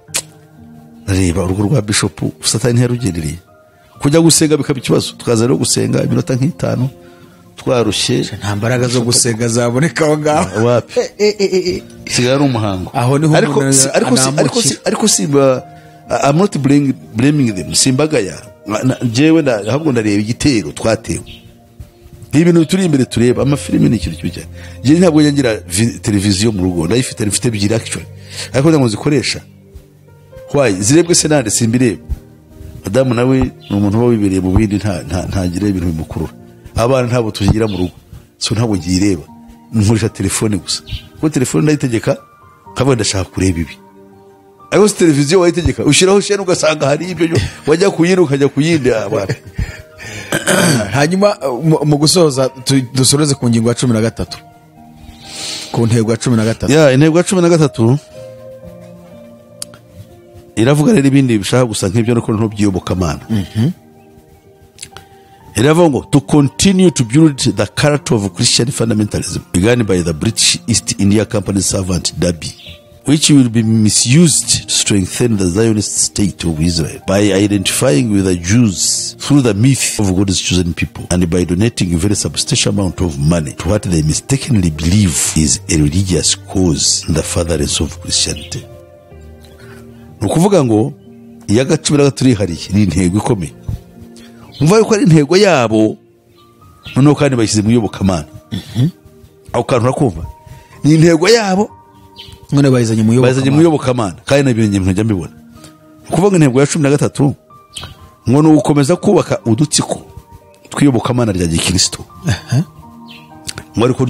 Nareba urugo rwa bishop Satani yarugendereye kujya gusenga bikaba ikibazo, tukaza rero gusenga iminota nk'itanu twarushye, nta mbaraga zo gusenga zaboneka aho ngaho wapi. Sigara umuhango aho niho ariko simba I'm not blaming them, simbagaya jewe ahubwo ndareba igitero twatewe. Ibintu turi imbere tureba amafilime ni ikintu cy'ibijya. Je ntabwo ngira televiziyo mu rugo, ndayifite mfite ebyiri actually, ariko ndango zikoresha why zirebwe se nande simbireba. Adamu nawe ni umuntu wabibereye mu bindi ntagira ibintu bimukurura. Abana ntabo tugira mu rugo, so ntabwo ngireba, nkoresha telefone gusa. Ko telefone ndayitegeka kavuga ndashaka kureba ibi, ariko televiziyo wayitegeka ushiraho shene ugasanga hari ibyo wajya kuyiruka ukajya kuyindi abantu. Hanyuma mu gusoza dusoreze ku ngingo ya 13, ku ntego ya 13. Intego ya 13 iravuga rero ibindi bishaka gusa nk'ibyo no ko byiyobokamana. Iravuga ngo to continue to build the character of Christian fundamentalism begun by the British East India Company servant Dabi which will be misused to strengthen the Zionist state of Israel by identifying with the Jews through the myth of God's chosen people and by donating a very substantial amount of money to what they mistakenly believe is a religious cause in the furtherance of Christianity. Ni ukuvuga ngo iya gacumi na gatatu irihariye ni intego ikomeye. Umva yuko ari intego yabo noneho kandi bayishyize mu iyobokamana. Ako kantu urakumva ni intego yabo none bayizanye mu iyobokamana kandi nabyo njya mbibona. Kuvuga intego ya 13 ngo ni ugukomeza kubaka udutsiko twiyobokamana rya gikristo. Ngo ariko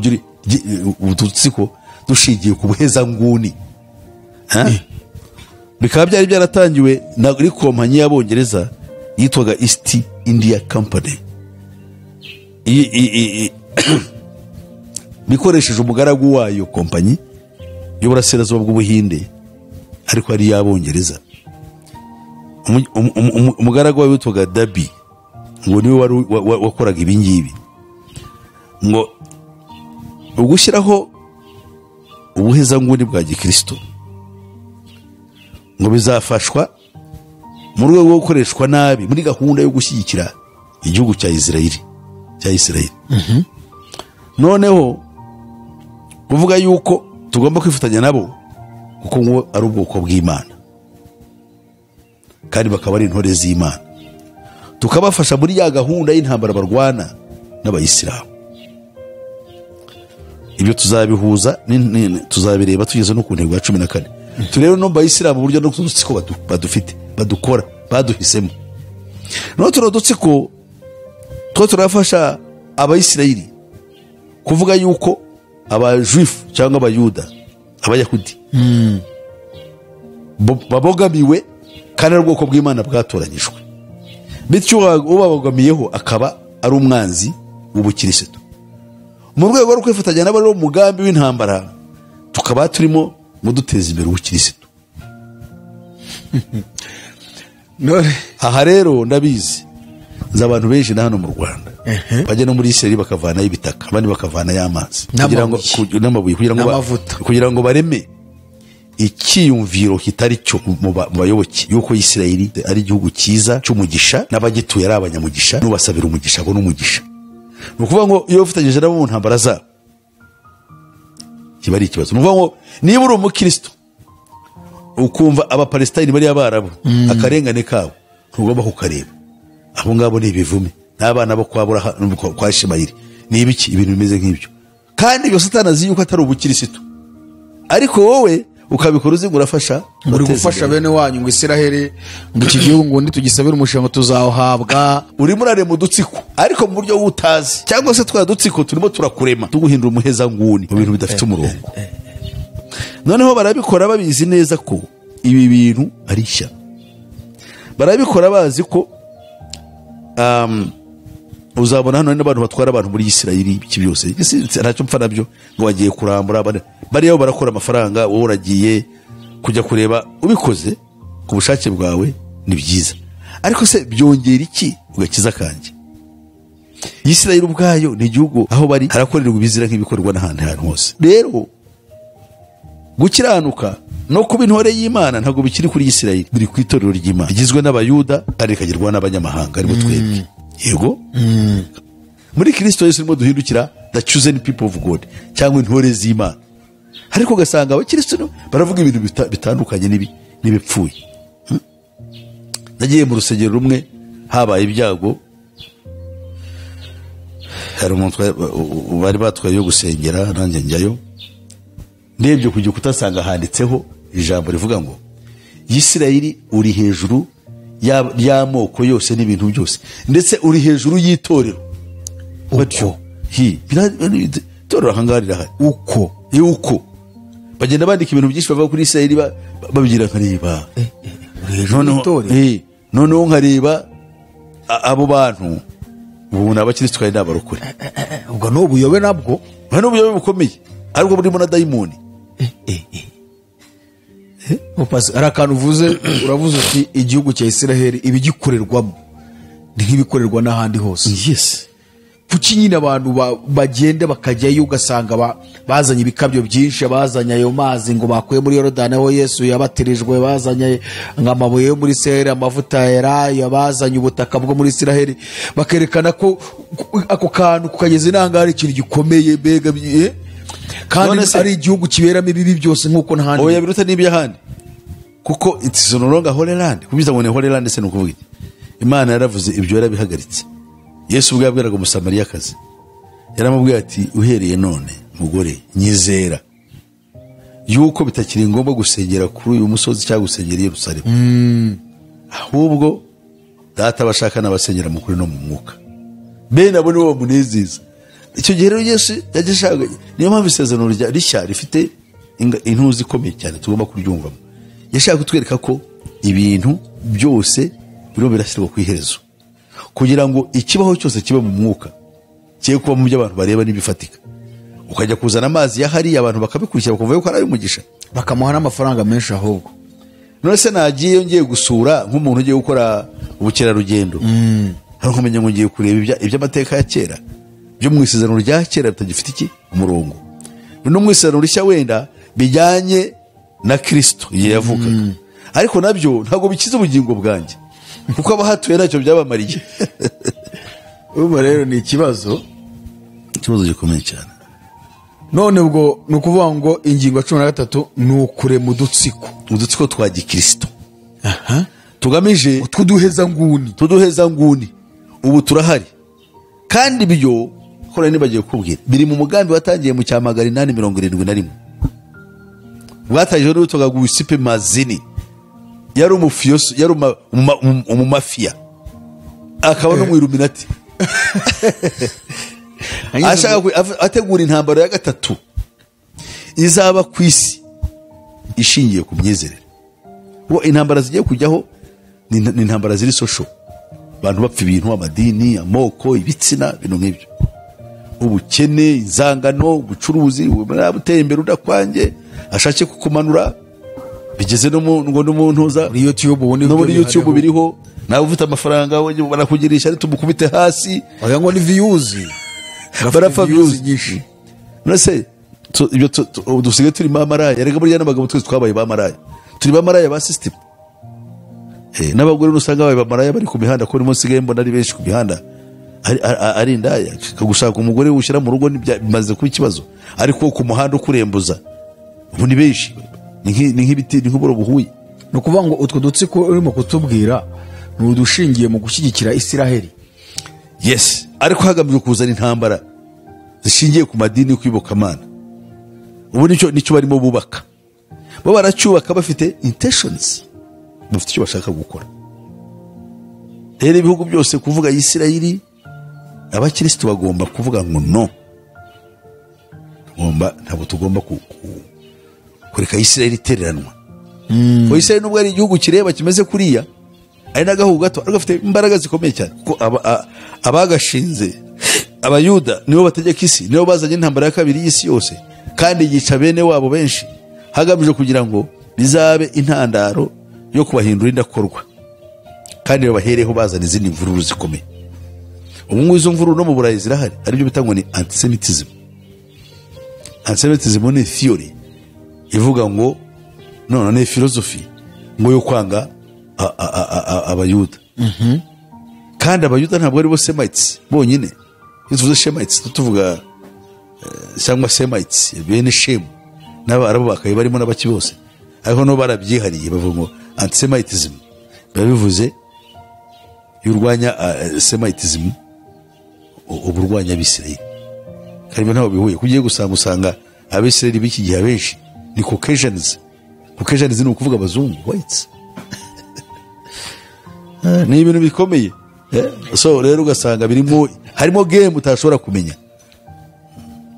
udutsiko dushingiye ku buheza nguni. Bikaba byari byaratangiwe na kompanyi y'Abongereza yitwaga East India Company. Bikoresheje umugaragu wayo kompanyi y'Uburasirazuba bw'Ubuhinde ariko ari y'Abongereza. Umugaragu wayo witwaga Dabi ngo niwe wakoraga ibingibi. Ngo ugushyiraho ubuheza nguni bwa gikristo ngo bizafashwa mu rwego rwo gukoreshwa nabi muri gahunda yo gushyigikira igihugu cya Isirayeli. Noneho kuvuga yuko tugomba kwifatanya nabo kuko ngo ari ubwoko bw'Imana kandi bakaba ari intore z'Imana, tukabafasha muri ya gahunda y'intambara barwana n'abayisilamu. Ibyo tuzabihuza tuzabireba tugeze no ku ntego ya 14. Turebe no bayisilamu buryo no kudutsiko badufite badukora baduhisemo. No turodutsiko turafasha abayisirayeli kuvuga yuko abajuifu cyangwa abayuda abayahudi babogamiwe kandi ari ubwoko bw'Imana bwatoranyijwe, bityo ubabogamiyeho akaba ari umwanzi w'ubukristo. Mu rwego rwo kwifatanya n'abari mu mugambi w'intambara tukaba turimo muduteza imbere ubukristo. Aha rero ndabizi nza abantu benshi na hano mu Rwanda bajya no muri Isirayeli bakavana y'ibitaka abandi bakavana y'amazi n'amabuye kugira ngo bareme ikiyumviro kitari cyo mu bayoboke yuko Isirayeli ari igihugu cyiza cy'umugisha n'abagituye ari abanyamugisha n'ubasabira umugisha ngo n'umugisha. Ni ukuvuga ngo iyo ufatanyije nabo mu ntambara zabo kiba ari ikibazo. Ni ukuvuga ngo niba uri umukristo ukumva Abapalestine bari Abarabu akarengane kabo ntugomba kukareba. Abo ngabo ni ibivume n'abana bo kwa Ishimayeli ni ibiki ibintu bimeze nk'ibyo, kandi iyo Satani azi yuko atari ubukristo ariko wowe ukabikora uzi urafasha uri gufasha bene wanyu ngo Isiraheli ngo iki gihugu ngo nitugisabira umushinga tuzahabwa. Urimo urarema udutsiko ariko mu buryo utazi, cyangwa se twa dutsiko turimo turakurema tuguhindura umuheza nguni mu bintu bidafite umurongo. Noneho barabikora babizi neza ko ibi bintu ari ishya, barabikora bazi ko uzabona hano n'abantu batwara abantu muri Isirayeli iki byose ntacyo mpfa nabyo ngo bagiye kurambura bariyo barakora amafaranga, wowe uragiye kujya kureba ubikoze ku bushake bwawe ni byiza, ariko se byongera iki ugakiza kanjye? Isirayeli ubwayo ni igihugu aho bari harakorerwa ibizira nk'ibikorwa n'ahandi hantu hose. Rero gukiranuka no kuba intore y'Imana ntabwo bikiri kuri Isirayeli, biri ku itorero ry'Imana rigizwe n'abayuda kandi rikagirwa n'abanyamahanga aribo twebwe. Yego muri Kristo Yesu nimo duhindukira the chosen people of God cyangwa intore z'Imana, ariko gasanga abakristo baravuga ibintu bitandukanye n'ibipfuye. Nagiye mu rusengero rumwe habaye ibyago, hari umuntu bari batwaye yo gusengera nanjye njyayo, ndebye kujya kutasanga handitseho ijambo rivuga ngo Isirayeli uri hejuru y'amoko yose n'ibintu byose, ndetse uri hejuru y'itorero. Batyo itorero ahangarira hari uko bagenda bandika ibintu byinshi bava kuri Isirayeli babigira nkareba noneho nkareba abo bantu ubu ni abakristo kandi n'abarokore. Ubwo no buyobe nabwo hano ubuyobe bukomeye ariko burimo na dayimoni. ari akantu uvuze uravuze uti igihugu cya Isiraheli ibigikorerwamo ni nk'ibikorerwa n'ahandi hose. Yes, kuki nyine abantu bagenda bakajyayo ugasanga bazanye ibikabyo byinshi, bazanye ayo mazi ngo bakuye muri Yorodani aho Yesu yabatirijwe, bazanye nk'amabuye yo muri Isiraheli, amavuta ya Elayo, bazanye ubutaka bwo muri Isiraheli, bakerekana ko ako kantu kukageza inanga ari ikintu gikomeye mbega kandi ari igihugu kiberamo ibibi byose nk'uko n'ahandi. Oya biruta n'iby'ahandi, kuko it's no longer Holy Land. Kubiza ngo ni Holy Land se nukuvuga Imana yaravuze ibyo yarabihagaritse. Yesu ubwo yabwiraga umusamariyakazi yaramubwiye ati uhereye none mugore nyizera yuko bitakiri ngombwa gusengera kuri uyu musozi cyangwa gusengera i Yerusalemu, ahubwo data bashaka n'abasengera mu kuri no mu mwuka, bene abo nibo bamunezeza. Icyo gihe rero Yesu yagishaka, niyo mpamvu isezerano rishya rifite intuzi ikomeye cyane tugomba kuryumvamo. Yashaka kutwereka ko ibintu byose biro birashyirwa ku iherezo, kugira ngo ikibaho cyose kibe mu mwuka, kiye kuba mu by'abantu bareba n'ibifatika. Ukajya kuzana amazi yahari abantu bakabikurikira bakumva yuko ari umugisha, bakamuha n'amafaranga menshi. Ahubwo none se nagiye ngiye gusura nk'umuntu ugiye gukora ubukerarugendo, hari nkumenya ngo ngiye kureba iby'amateka ya kera byo mu isezerano rya kera bitagifite iki umurongo, no mu isezerano rishya wenda bijyanye na Kristo igihe yavukaga, ariko nabyo ntabwo bikiza ubugingo bwanjye kuko abahatuye ntacyo byabamariye. Ubu rero ni ikibazo gikomeye cyane. None ubwo ni ukuvuga ngo ingingo ya 13 ni ukurema udutsiko twa gikristo tugamije tuduheza nguni. Ubu turahari kandi ibyo kora nibagiye kubwira biri mu mugambi watangiye mu cya 871 bwatangije n'utoga Giuseppe Mazzini, yari umufiyoso, yari umumafia, akaba no mu Illuminati. Ashaka ategura intambara ya gatatu izaba ku isi ishingiye ku myizerere. Uwo intambara zigiye kujyaho ni intambara ziri social, abantu bapfa ibintu, amadini, amoko, ibitsina, bintu nk'ibyo, ubukene, inzangano, ubucuruzi, buteye imbere udakwanjye, ashake kukumanura, bigeze no n'umuntu uza muri YouTube biriho, nawe ufite amafaranga barakugirisha ari tumukubite hasi, oya ngo ni views barapfa views nyinshi. Nose ibyo dusigaye turi bamaraya, yarega burya n'abagabo twese twabaye bamaraya, turi bamaraya ba system. N'abagore usanga babaye bamaraya bari ku mihanda, ko urimo sigaye mbona ari benshi ku mihanda ari indaya, kagushaka umugore ushyira mu rugo bimaze kuba ikibazo, ariko ku muhanda ukurembuza ubu ni benshi, ni nk'ibiti, ni nk'uburo buhuye. No kuvuga ngo utwo dutsiko urimo kutubwira ni udushingiye mu gushyigikira Isiraheli. Yes, ariko hagamijwe kuzana intambara zishingiye ku madini y'ukwibokamana. Ubu nicyo barimo bubaka, bo baracyubaka bafite intentions, bafite icyo bashaka gukora. Rero ibihugu byose kuvuga Isiraheli, abakristo bagomba kuvuga ngo no, ntabwo tugomba kureka Isiraheli itereranwa. Ko Isiraheli nubwo ari igihugu kireba kimeze kuriya, ari n'agahugu gato ariko gafite imbaraga zikomeye cyane, kuko abagashinze Abayuda nibo bategeka isi, nibo bazanye intambara ya kabiri y'isi yose, kandi yica bene wabo benshi, hagamije kugira ngo bizabe intandaro yo kubahindura indakorwa, kandi babahereho bazana izindi mvururu zikomeye. Ubu ngubu izo mvururu no mu Burayi zirahari, aribyo bita ngo ni antisemitism. Antisemitism ni theory ivuga ngo none philosophy ngo yo kwanga Abayuda. Kandi Abayuda ntabwo ari bo Semites bonyine, tuvuze Shemites tuvuga cyangwa Semites bene Shem n'Abarabu bakaye barimo n'abaki bose, ariko no barabyihariye bavuga ngo antisemitism babivuze y'urwanya Semitism, uburwanya Abisirayeli. Kandi ntabwo bihuye, kugiye usanga Abisirayeli b'iki gihe abenshi ni Caucasians. Caucasians ni ukuvuga abazungu, whites. Ni ibintu bikomeye. So rero ugasanga harimo game utashobora kumenya.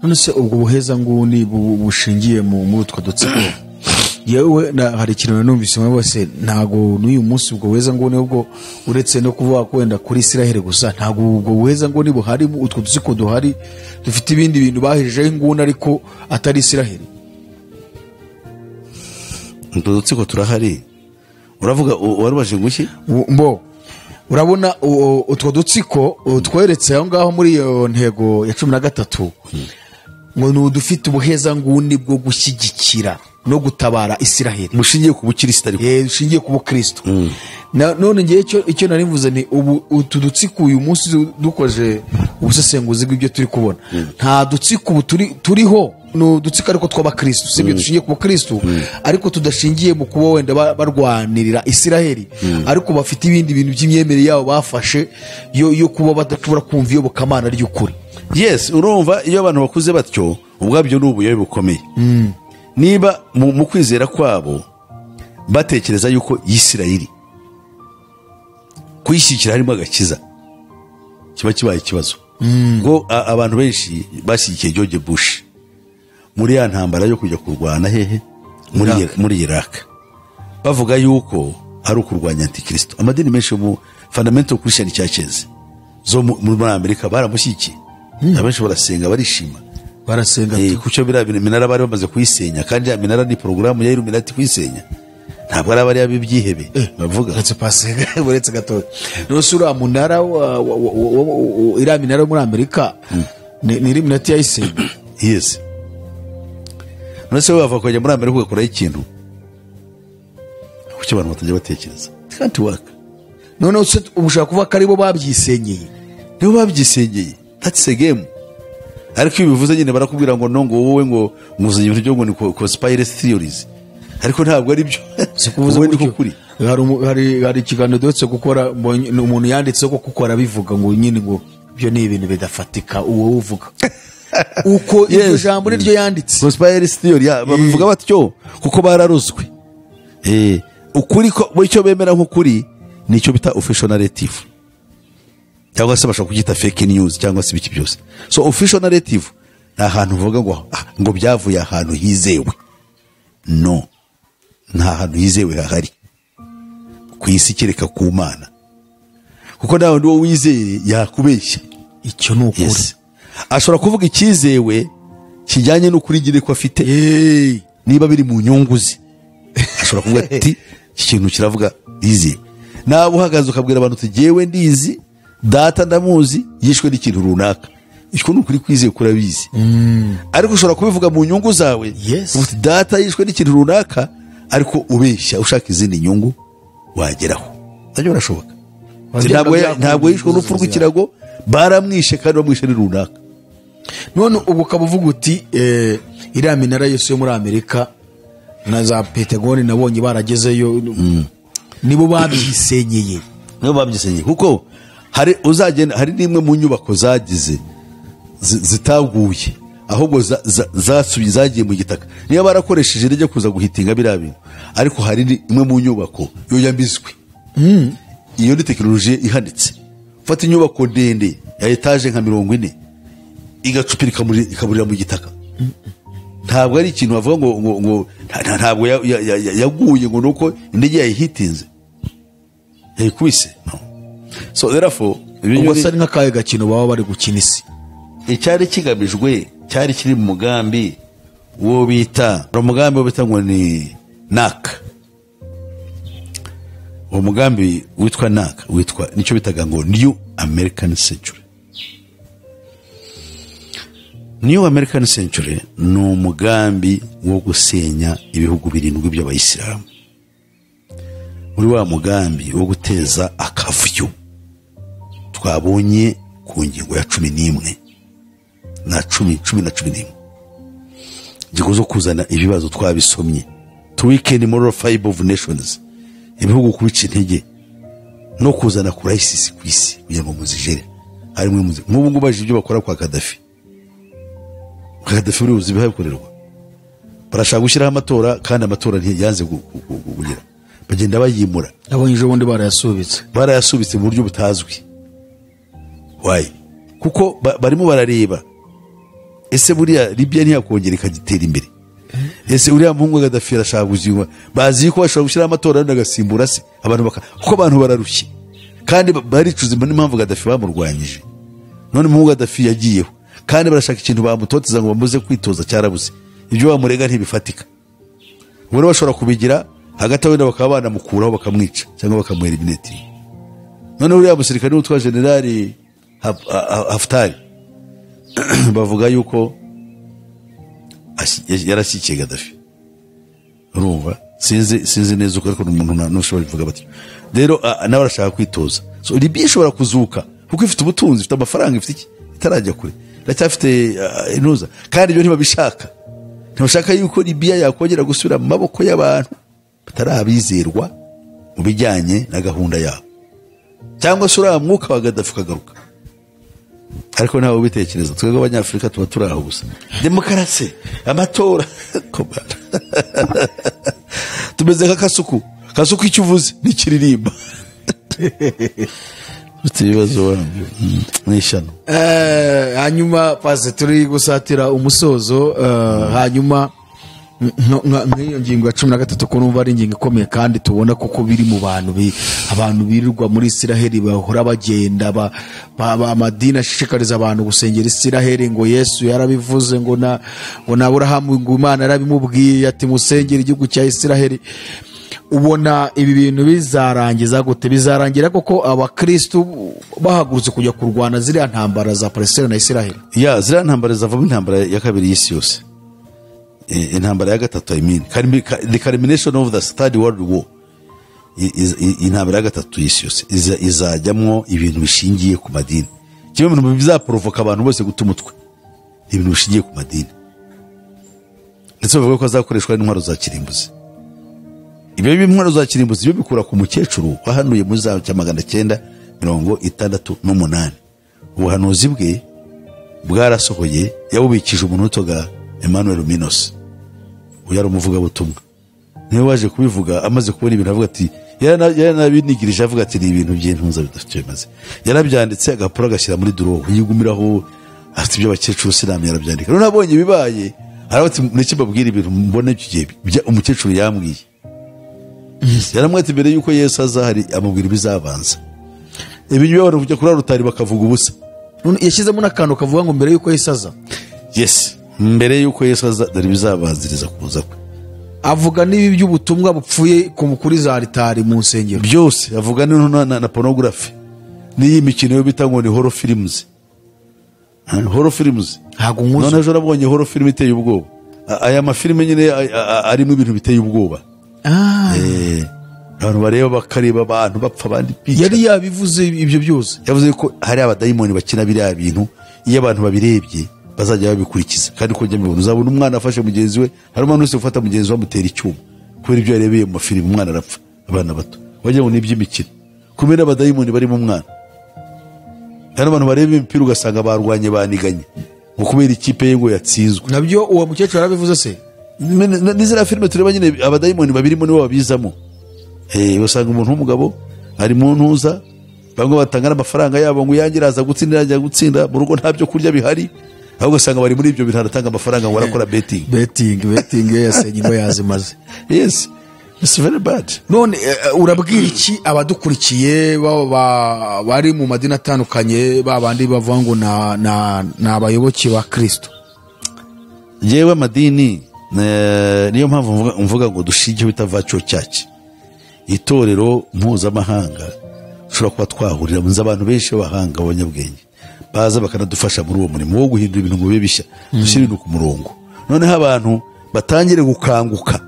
None se ubwo buheza nguni bushingiye mu utwo dutsiko, yewe hari ikintu numvise bose, ntago n'uyu munsi ubwo buheza nguni ubwo uretse no kuvuga kwenda kuri Isiraheli gusa, ntago ubwo buheza nguni buhari mu utwo dutsiko duhari, dufite ibindi bintu bahejejeho inguni ariko atari Isiraheli. Utwo dutsiko turahari. Uravuga warubaje nguki? Mbo urabona utwo dutsiko tweretse aho ngaho muri iyo ntego ya 13 ngo ni udufite ubuhezanguni bwo gushyigikira no gutabara Isiraheli mushingiye ku bukristo ariko dushingiye ku bukristo. None ngiye icyo nari mvuze ni utu dutsiko uyu munsi dukoje ubusesenguzi bw'ibyo turi kubona nta dutsiko turiho no dutsiko ariko tw'abakristo sibyo dushingiye ku bukristo ariko tudashingiye mu kuba wenda barwanirira Isiraheli ariko bafite ibindi bintu by'imyemerere yabo bafashe yo kuba badashobora kumva iyo bukamana ry'ukuri. Yes, urumva iyo abantu bakuze batyo ubwabyo n'ubuyobe bukomeye. Niba mu kwizera kwabo batekereza yuko Isiraheli kuyishyikira harimo agakiza kiba kibaye ikibazo ngo abantu benshi bashyigikiye George Bush muri ya ntambara yo kujya kurwana hehe muri Iraq bavuga yuko ari ukurwanya antikristo. Amadini menshi mu fundamental Christian churches zo muri Amerika baramushyigikiye abenshi barasenga barishima barasenga kucyo bira minara bari bamaze kuyisenya kandi ya minara ni programu ya Illuminati kuyisenya ntabwo ari abari abibyihebe bavuga ndetse pasenga buretse gato no sura munara ira minara muri Amerika ni Illuminati yayisenya. Yes, nose bava kujya muri Amerika ugakora ikintu kucyo abantu batajya batekereza can't work. None ushaka kuvuga ko aribo babyisenyeye nibo babyisenyeye that's a game. Ariko ibivuze nyine barakubwira ngo no ngo wowe ngo muzanye ibintu byo ngo ni conspiracy theories ariko ntabwo ari byo sikuvuze ni kuri hari ikiganiro dotse gukora umuntu yanditse ko gukora bivuga ngo nyine ngo byo ni ibintu bidafatika uwo uvuga uko iryo jambo niryo yanditse conspiracy theory babivuga batyo kuko bararuzwe ukuri ko icyo bemera nk'ukuri nicyo bita official narrative cyangwa se bashaka kugita fake news cyangwa se biki byose. So official narrative nta hantu uvuga ngo byavuye ahantu hizewe, no, nta hantu hizewe hahari ku isi kereka ku Mana, kuko nawe ndi wo wizeye yakubeshya. Icyo ni ukuri. Yes. Ashobora kuvuga ikizewe kijyanye n'ukuri gire ko afite niba biri mu nyungu ze, ashobora kuvuga ati iki kintu kiravuga izi. Nawe uhagaze ukabwira abantu uti jewe ndizi data ndamuzi yishwe n'ikintu runaka, icyo n'ukuri kwizeye kurabizi. Ariko ushobora kubivuga mu nyungu zawe, uti data yishwe n'ikintu runaka, ariko ubeshya ushaka izindi nyungu wageraho. Nabyo birashoboka. Ntabwo yishwe n'urupfu rw'ikirago, baramwishe kandi bamwishe ni runaka. None ubu kabuvuga uti iriya minara yose yo muri Amerika na za Pentagon nabonye baragezeyo, nibo babyisenyeye. Nibo babyisenyeye kuko hari uzagenda, hari nimwe mu nyubako zagize zitaguye, ahubwo zasubiye zagiye mu gitaka. Niyo barakoresheje ryo kuza guhitinga biriya bintu, ariko hari imwe mu nyubako yo yambizwe. Iyo ni tekinoloji ihanitse. Fata inyubako ndende ya etage nka 40 igacupira ikaburira mu gitaka. Ntabwo ari ikintu bavuga ngo ntabwo yaguye ngo nuko indege yayihitinze yayikubise, no. So therefore ubwo sari nk'akaye gakino baba bari gukina isi. Icyari kigamijwe cyari kiri mu mugambi wo bita ngo ni NAC. Uwo mugambi witwa NAC witwa nicyo bitaga ngo New American Century. New American Century ni umugambi wo gusenya ibihugu 7 by'abayisilamu. Muri wa mugambi wo guteza akavuyo twabonye ku ngingo ya 11 na 11 gikozo kuzana ibibazo twabisomye, to weaken moral fiber of nations, ibihugu kubica intege no kuzana crisis ku isi kugira ngo muzijere. Harimo nk'ubu ngo baje ibyo bakora kwa Gaddafi. Gaddafi uri uzi bihakorerwa, barashaka gushyiraho amatora kandi amatora ntiyanze kugira, bagenda bayimura. Abonye ejo bundi barayasubitse mu buryo butazwi. Why? Kuko barimo barareba ese buriya Libya ntiyakongera ikagitera imbere, ese uriya muhungu Gaddafi arashaka guzima, bazi ko bashobora gushyiraho amatora n'agasimbura se abantu kuko abantu bararushye kandi baricuza impamvu Gaddafi bamurwanyije. None muhungu Gaddafi yagiyeho kandi barashaka ikintu bamutoteza ngo bamuze kwitoza cyarabuze, ibyo bamurega ntibifatika. Ubwo bashobora kubigira hagati wenda bakaba banamukuraho bakamwica cyangwa bakamueliminate. noneho uriya musirikare witwa generali Haftar bavuga yuko yarashyikiye Gaddafi. Urumva sinzi neza uko ariko umuntu ntushobora kuvuga batyo. Rero nawe arashaka kwitoza. So Libya ishobora kuzuka kuko ifite ubutunzi, ifite amafaranga, ifite iki itarajya kure, iracyafite intuza, kandi ibyo ntibabishaka. Ntibashaka yuko Libya yakongera gusubira mu maboko y'abantu batarabizerwa mu bijyanye na gahunda yabo, cyangwa se uriya mwuka wa Gaddafi ukagaruka. Ariko ntawe ubitekereza, twebwe abanyafurika tuba turaho gusa demokarasi, amatora tumeze nk'akasuku icyo uvuze n'ikiririmba. Ufite ibibazo wangu n'ishano. Hanyuma paze turi gusatira umusozo, hanyuma nk'iyo ngingo ya 13 ko numva ari ingingo ikomeye kandi tubona kuko biri mu abantu birirwa muri Isiraheli bahora bagenda amadini ashishikariza abantu gusengera Isiraheli, ngo Yesu yarabivuze ngo na Aburahamu ngo Imana yarabimubwiye ati musengera igihugu cya Isiraheli. Ubona ibi bintu bizarangiza gute? Bizarangira koko abakristo bahagurutse kujya kurwana ziriya ntambara za Palestina na Isiraheli? Ziriya ntambara zavamo intambara ya kabiri y'isi yose, intambara ya gatatu, the culmination of the third world war. Intambara ya gatatu y'isi yose izajyamwo ibintu bishingiye ku madini. Kimwe mu bintu bizaporovoka abantu bose guta umutwe, ibintu bishingiye ku madini, ndetse bavuga ko azakoreshwa n'intwaro za kirimbuzi. Ibyo b'intwaro za kirimbuzi byo bikura ku mukecuru wahanuye mu za 1968. Ubuhanuzi bwe bwarasohoye, yabubikije umuntu witwaga Emmanuel Minos, uyari umuvuga butumwa. Niwe waje kubivuga amaze kubona ibintu avuga ati yaranabinigirije, avuga ati ni ibintu by'intunza bidafite bimaze. Yarabyanditse agapura agashyira muri drawer yigumiraho, afite ibyo abakecuru sinamye yarabyandika. None abonye bibaye arabati niki babwira ibintu mbona icyo gihe umukecuru yambwiye. Yaramwete mbere yuko Yesu azahari amubwira ibizabanza. Ibintu byo kujya kuri rutari bakavuga ubusa. None yashyizemo n'akantu kavuga ngo mbere yuko Yesu aza. Yes, mbere yuko Yesu aza dore bizabanziriza kuza kwe. Avuga n'ibi by'ubutumwa bupfuye kuri za alitari mu nsengero byose. Avuga na pornography n'iyi mikino yo bita ngo ni horror films. Horror films ntago nkuzo. None ejo nabonye horror film iteye ubwoba. Aya mafilime nyine arimo ibintu biteye ubwoba. Abantu bareba bakareba abantu bapfa abandi pica. Yari yabivuze ibyo byose. Yavuze ko hari abadayimoni bakina biriya bintu, iyo abantu babirebye bazajya babikurikiza. Kandi ko njya mbibona, uzabona umwana afashe mugenzi we, hari umuntu wese ufata mugenzi we amutera icyuma kubera ibyo yarebeye mu mafilime, umwana arapfa, abana bato wagira ngo ni iby'imikino, kumena abadayimoni bari mu mwana. Hari abantu bareba imipira ugasanga barwanye baniganye ngo kubera ikipe ye ngo yatsinzwe. Nabyo uwo mukecuru yarabivuze se. Nizira filime tureba nyine abadayimoni babirimo nibo babizamo. Usanga umuntu w'umugabo ari mu ntuza, bamwe batanga amafaranga yabo ngo yangiraza gutsindira, ajya gutsinda mu rugo nta byo kurya bihari, ahubwo usanga bari muri ibyo bintu aratanga amafaranga ngo arakora betting yes, nyingo yazimaze. Yes, it's very bad. None urabwira iki abadukurikiye bari mu madini atandukanye, babandi bavuga ngo na abayoboke ba Kristo? Yewe amadini niyo mpamvu mvuga ngo dushingiye bitavacho cyaki itorero mpuzamahanga ushobora kuba twahurira mu abantu benshi b'abahanga b'abanyabwenge baza bakanadufasha muri uwo murimo wo guhindura ibintu ngo bibe bishya, dushyire ibintu ku murongo. Noneho abantu batangire gukanguka,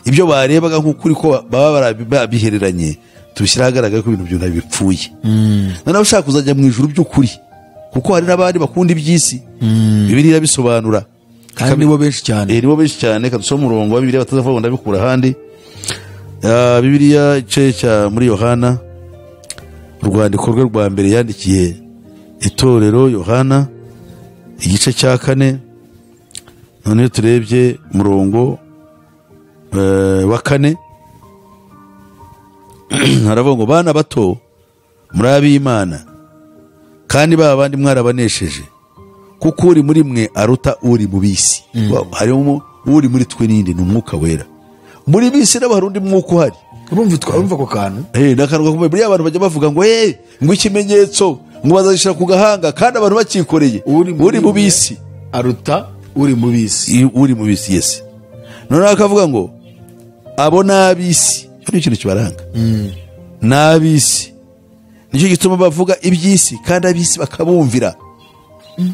ibyo barebaga nk'ukuri ko baba barabihereranye tubishyira ahagaragara ko ibintu byose bipfuye. Noneho ushaka kuzajya mu ijuru by'ukuri, kuko hari n'abandi bakunda iby'isi, Bibiliya bisobanura kandi nibo benshi cyane. Nibo benshi cyane. Kadusoma umurongo wa Bibiliya batazavuga ndabikura ahandi. Bibiliya igice cya muri Yohana, urwandiko rwe rwa mbere yandikiye itorero Yohana, igice cya 4. None turebye umurongo wa 4 haravuga ngo bana bato muri ab'Imana kandi babandi mwarabanesheje, kuko uri muri mwe aruta uri mu bisi. Harimo uri muri twe nindi ni umwuka wera. Muri bisi n'abarundi mwuka uhari. Urumva ko kantu n'akantu gakomeye. Buriya abantu bajya bavuga ngo ngo ikimenyetso ngo bazashira ku gahanga, kandi abantu bakikoreye. Uri mu bisi aruta uri mu bisi. Uri mu bisi, yes. None akavuga ngo abo n'abisi, cyo ikintu kibaranga. N'abisi nicyo gituma bavuga iby'isi kandi ab'isi bakabumvira.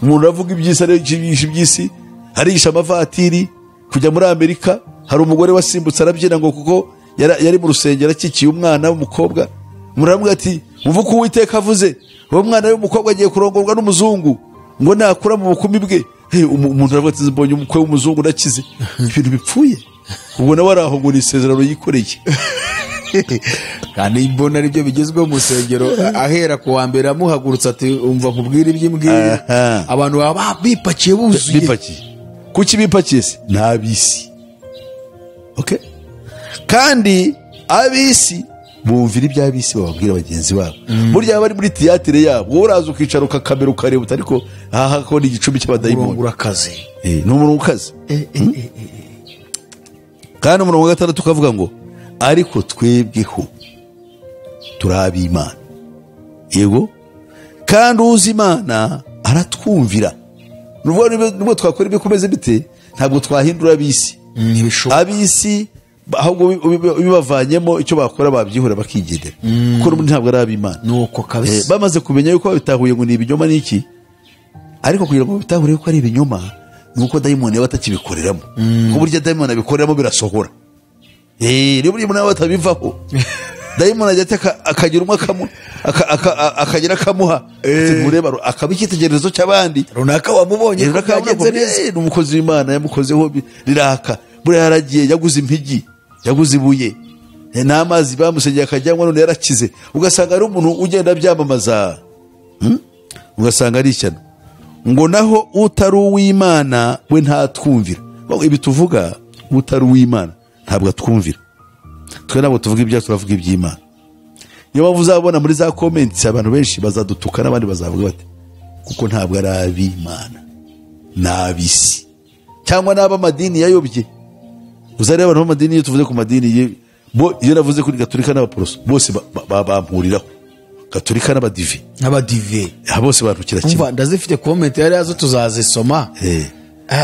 Umuntu avuga iby'isi arigisha iby'isi, arigisha amavatiri kujya muri Amerika. Hari umugore wasimbutse arabyina ngo kuko yari mu rusengero akikiye umwana w'umukobwa, muravuga ati umva ko Uwiteka avuze uwo mwana w'umukobwa agiye kurongorwa n'umuzungu ngo nakura mu bukumi bwe. Umuntu aravuga ati mbonye umukwe w'umuzungu nakize. Ibintu bipfuye. Ubwo nawe araho ngo ni isezerano yikoreye. kandi mbona aribyo bigezweho mu rusengero, ahera ku wa mbere amuhagurutsa ati umva nkubwire iby'imbwira. Abantu baba bipakiye buzuye. Bipakiye. Kuki bipakiye se? N'ab'isi. Okay? Kandi ab'isi bumvira iby'ab'isi bababwira bagenzi babo. Burya bari muri tiyatire yabo, wowe uraza ukicara ukakamera ukareba ariko aha ko ni igicumbi cy'abadayimoni. Urakaze. Ni umurongo ukaze. Kandi umurongo wa 6 tukavuga ngo ariko twebweho turi ab'Imana. Yego? Kandi uzi Imana aratwumvira. Nubwo twakora ibikomeze bite, ntabwo twahindura ab'isi. Ab'isi ahubwo bibavanyemo icyo bakora babyihura bakigendera. Kuko n'ubundi ntabwo ari ab'Imana. Nuko kabisa. Bamaze kumenya yuko bitahuye ngo ni ibinyoma n'iki, ariko kugira ngo bitahure ko ari ibinyoma nuko dayimoni yaba atakibikoreramo. Ku buryo dayimoni abikoreramo birasohora. Rero buri muntu batabivaho. Dayimoni ajya akagira umwe akagira akamuha mureba akaba icyitegererezo cy'abandi runaka wamubonye ko byagenze neza. N'umukozi w'Imana yamukozeho riraka. Buriya yaragiye yaguze impigi, yaguze ibuye, n'amazi bamusengeye akajyanwa none yarakize. Ugasanga ari umuntu ugenda byamamaza. Ugasanga ari ishyano. Ngo naho utari uw'Imana we ntatwumvira. Ibi tuvuga utari uw'Imana ntabwo atwumvira. Twe nabo tuvuga ibyacu turavuga iby'Imana. Niyo mpamvu uzabona muri za comments abantu benshi bazadutuka n'abandi bazavuga bati kuko ntabwo ari ab'Imana n'ab'isi cyangwa n'abamadini yayobye. Uzareba abantu b'amadini iyo tuvuze ku madini ye iyo navuze kuri Gatolika n'Abaporoso bose bampuriraho. Gatolika n'Abadive bose bantukira kimwe. Umva ndazifite comment yari yazo tuzazisoma.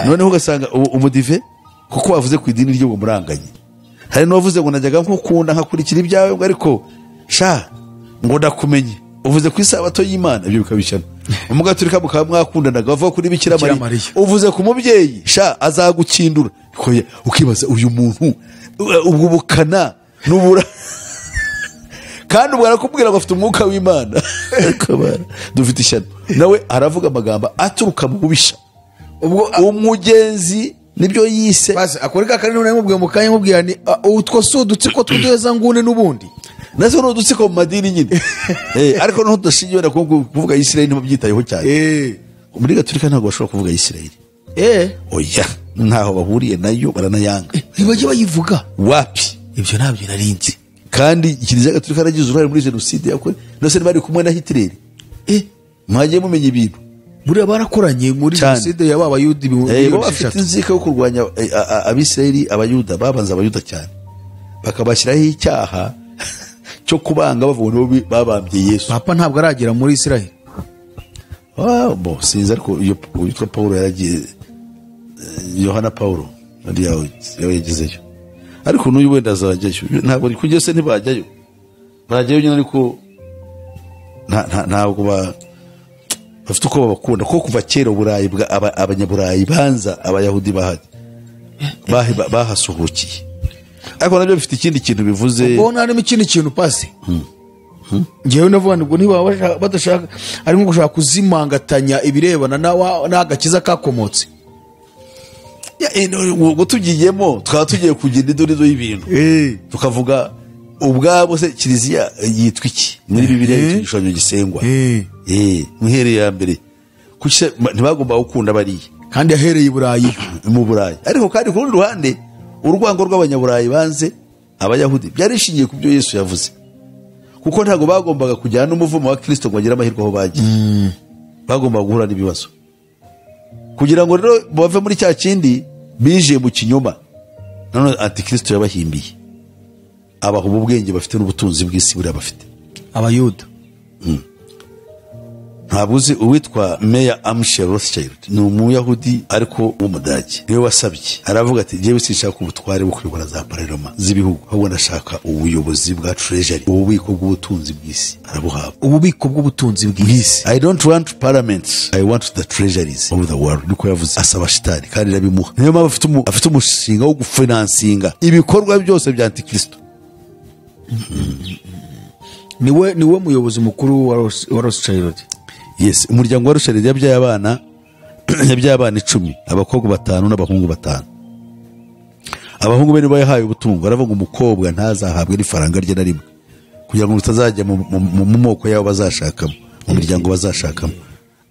Noneho ugasanga umudive kuko wavuze ku idini ryo muranganye. Hari n'uwavuze ngo najyaga nkukunda nkakurikira ibyawe ngo ariko sha ngo ndakumenye. Uvuze ku isabato y'Imana ibyo bikabishyana. Umugaturika mukaba mwakundanaga bavuga kuri Bikira Mariya. Uvuze ku mubyeyi sha azagukindura. Ukibaza uyu muntu ubwo bukana n'ubura kandi ubwo arakubwira ngo afite umwuka w'Imana. Dufite ishyano. Nawe aravuga amagambo aturuka mu bubisha. Ubwo umugenzi nibyo yise base akoreka kandi none mubwiye mukanye mubwiye ni utwo so dutsiko twudeza ngune n'ubundi nazo no dutsiko mu madini nyine. Ariko no tudashingiye na kuvuga Isirayeli ntibabyitayeho cyane. Muri Gatolika ntabwo bashobora kuvuga Isirayeli. Oya ntaho bahuriye nayo baranayanga. Ntibajye bayivuga wapi. Ibyo ntabyo narinzi. Kandi Kiliziya Gatolika yaragize uruhare muri jenoside yakoze. Nose bari kumwe na Hitler. Mwagiye mumenye ibintu. Buriya barakoranye muri jenoside y'Abayuda bafite inzika yo kurwanya Abisirayeli. Abayuda babanza Abayuda cyane bakabashyiraho icyaha cyo kubanga bavuga babambye Yesu. Papa ntabwo aragera muri Isirayeli. Bo sinzi ariko yitwa Paulo yaragiye, Yohana Paulo yagezeyo, ariko n'uyu wenda azajyayo. Ntabwo ari kugeze ntibajyayo, bajyayo nyine ariko ntabwo bafite uko babakunda kuko kuva kera Uburayi abanyaburayi banza Abayahudi bahasuhukiye. Ariko nabyo bifite ikindi kintu bivuze. Ubona harimo ikindi kintu pasi. Ngewe navuga ngo niba badashaka ari nko gushaka kuzimangatanya ibirebana n'agakiza kakomotse. Ngo tugiyemo twaba tugiye kugira idorido y'ibintu tukavuga ubwabo se Kiliziya yitwa iki muri Bibiliya y'igishushanyo gisengwa. Muhereye ya mbere kuki ntibagomba gukunda bariya kandi yahereye Iburayi mu Burayi. Ariko kandi ku rundi ruhande urwango rw'abanyaburayi banze Abayahudi byarishingiye ku byo Yesu yavuze, kuko ntago bagombaga kujyana n'umuvumo wa Kristo ngo bagire amahirwe aho bagiye. Bagombaga guhura n'ibibazo kugira ngo rero bave muri cya kindi bije mu kinyoma. None Antikristo yabahimbiye abaha ubwenge bafite n'ubutunzi bw'isi buriya bafite Abayuda. ntabwo uzi uwitwa Meyer Amschel Rothschild ni umuyahudi ariko w'umudage niwe wasabye aravuga ati jewe sinshaka ubutware bwo kuyobora za parlement z'ibihugu ahubwo ndashaka ubuyobozi bwa treasury ububiko bw'ubutunzi bw'isi arabuhabwa ububiko bw'ubutunzi bw'isi. I don't want parliaments, I want the treasuries of the world. Niko yavuze asaba shitani kandi irabimuha. Niyo mpamvu afite umushinga wo gufinansinga ibikorwa byose bya Antikristo. Niwe muyobozi mukuru wa Rothschild. Yes, umuryango wa Rothschild yabyaye abana 10, abakobwa 5 n'abahungu 5. Abahungu be bayahaye ubutungo aravuga umukobwa ntazahabwe n'ifaranga rye na rimwe kugira ngo utazajya mu moko yabo bazashakamo mu miryango bazashakamo.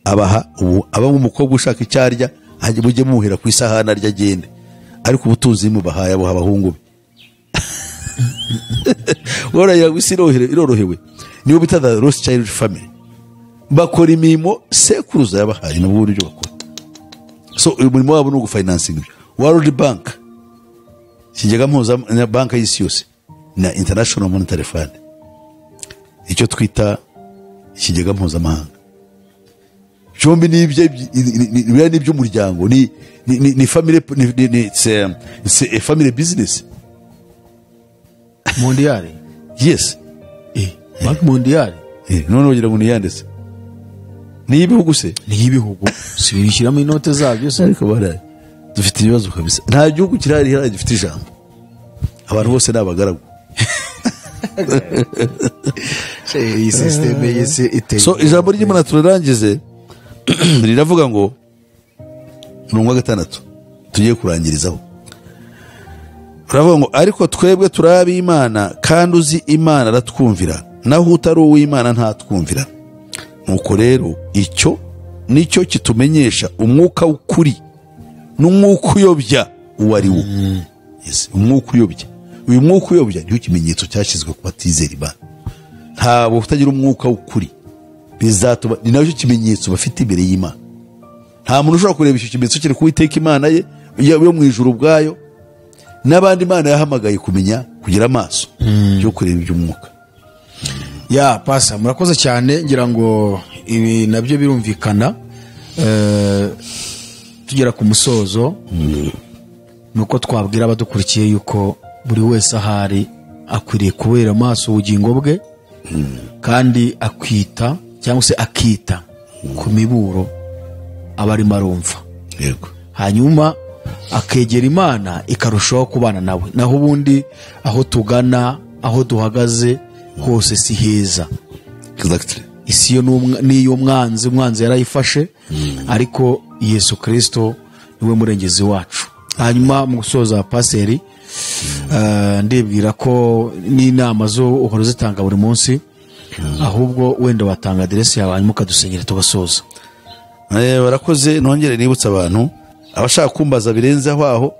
Abaha aba umukobwa ushaka icyarya hajye mujye muhera ku isahana arya agende ariko ubutunzi mu bahaye abo abahungu be. Wora ya irorohewe nibo bita the Rothschild family bakora imirimo sekuruza yabahaye mu buryo bakora. So umurimo wabo no gufinancing World Bank kijega mpuza na banka y'isi yose na International Monetary Fund icyo twita ikigega mpuzamahanga. Byombi ni by'umuryango ni family it's a family business mondiale. Yes, bank mondiale none ugira ngo niyandese ni ibihugu se ni ibihugu sibishyiramo inote zabyo se ariko bara dufite ibibazo kabisa nta gihugu kirari gifite ijambo abantu bose nabagaragu. iyi system yese iteye. So ijambo ry'Imana turarangize riravuga ngo 6 tugiye kurangirizaho. Uravuga ngo ariko twebwe turabi Imana kandi uzi Imana aratwumvira naho utari uw'Imana ntatwumvira. Nuko rero icyo nicyo kitumenyesha umwuka w'ukuri n'umwuka uyobya uwari wo. Yes, umwuka uyobya. Uyu mwuka uyobya niyo kimenyetso cyashyizwe ku batizera Imana. Ntabwo utagira umwuka w'ukuri bizatuma ni nacyo kimenyetso bafite imbere y'Imana. Nta muntu ushobora kureba icyo kimenyetso kiri kuwiteka Imana ye yo mu ijuru ubwayo n'abandi Imana yahamagaye kumenya kugira amaso yo kureba iby'umwuka. Ya pasa murakoze cyane ngira ngo ibi nabyo birumvikana. Tugera ku musozo nuko twabwira abadukurikiye yuko buri wese ahari akwiriye kubera amaso ubugingo bwe kandi akwita cyangwa se akita ku miburo abari marumva. Yego. Hanyuma akegera Imana ikarushaho kubana nawe. Naho ubundi aho tugana aho duhagaze hose si heza. Exactly. Isi yo niyo umwanzi yarayifashe ariko Yesu Kristo niwe murengezi wacu. Hanyuma mu gusoza paseri ndibwira ko n'inama zo uhora zitanga buri munsi ahubwo wenda watanga adresse yawe hanyuma ukadusenyera tugasoza. Barakoze nongere nibutsa abantu abashaka kumbaza birenze aho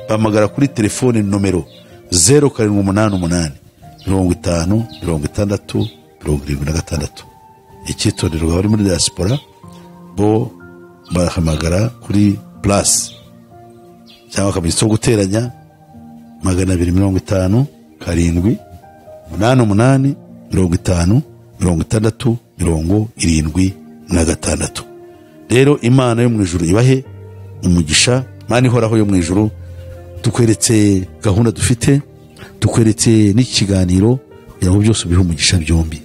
bamagara kuri telefone nomero 0788 50 60 76. Ikitorero bari muri diaspora bo bahamagara kuri plus cyangwa kabisa guteranya 250 7 88 50 60 76. Rero Imana yo mu ijuru ibahe umugisha. Imana ihoraho yo mu ijuru tukweretse gahunda dufite tukweretse n'ikiganiro kugira ngo byose bihe umugisha byombi.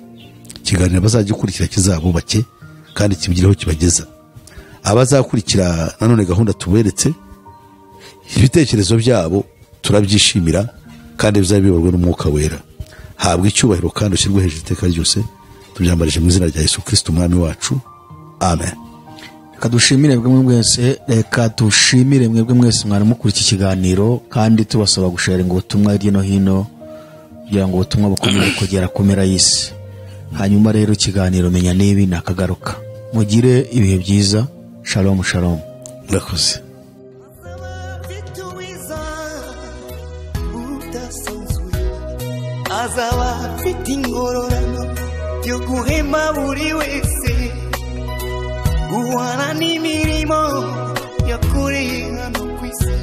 Ikiganiro bazagikurikira kizabubake kandi kibigireho kibageza. Abazakurikira nanone gahunda tuberetse ibitekerezo byabo turabyishimira kandi bizabiyoborwa n'umwuka wera. Habwa icyubahiro kandi ushyirwe hejuru iteka ryose. Tubyambarije mu izina rya Yesu Kristo umwami wacu. Amen. Kadushimire mwebwe mwese mwari mukuri iki kiganiro kandi tubasaba gusharinga ubutumwa hirya no hino kugira ngo ubutumwa bukomeye kugera ku mpera y'isi. Hanyuma rero ikiganiro menya nibi nakagaruka. Mugire ibihe byiza. Shalom shalom. Murakoze. Azaba afite ingororano yo guhema buri wese guhana n'imirimo yakoreye hano ku isi.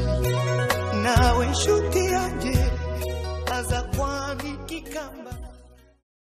Nawe nshuti yanjye aza kwambika ikamba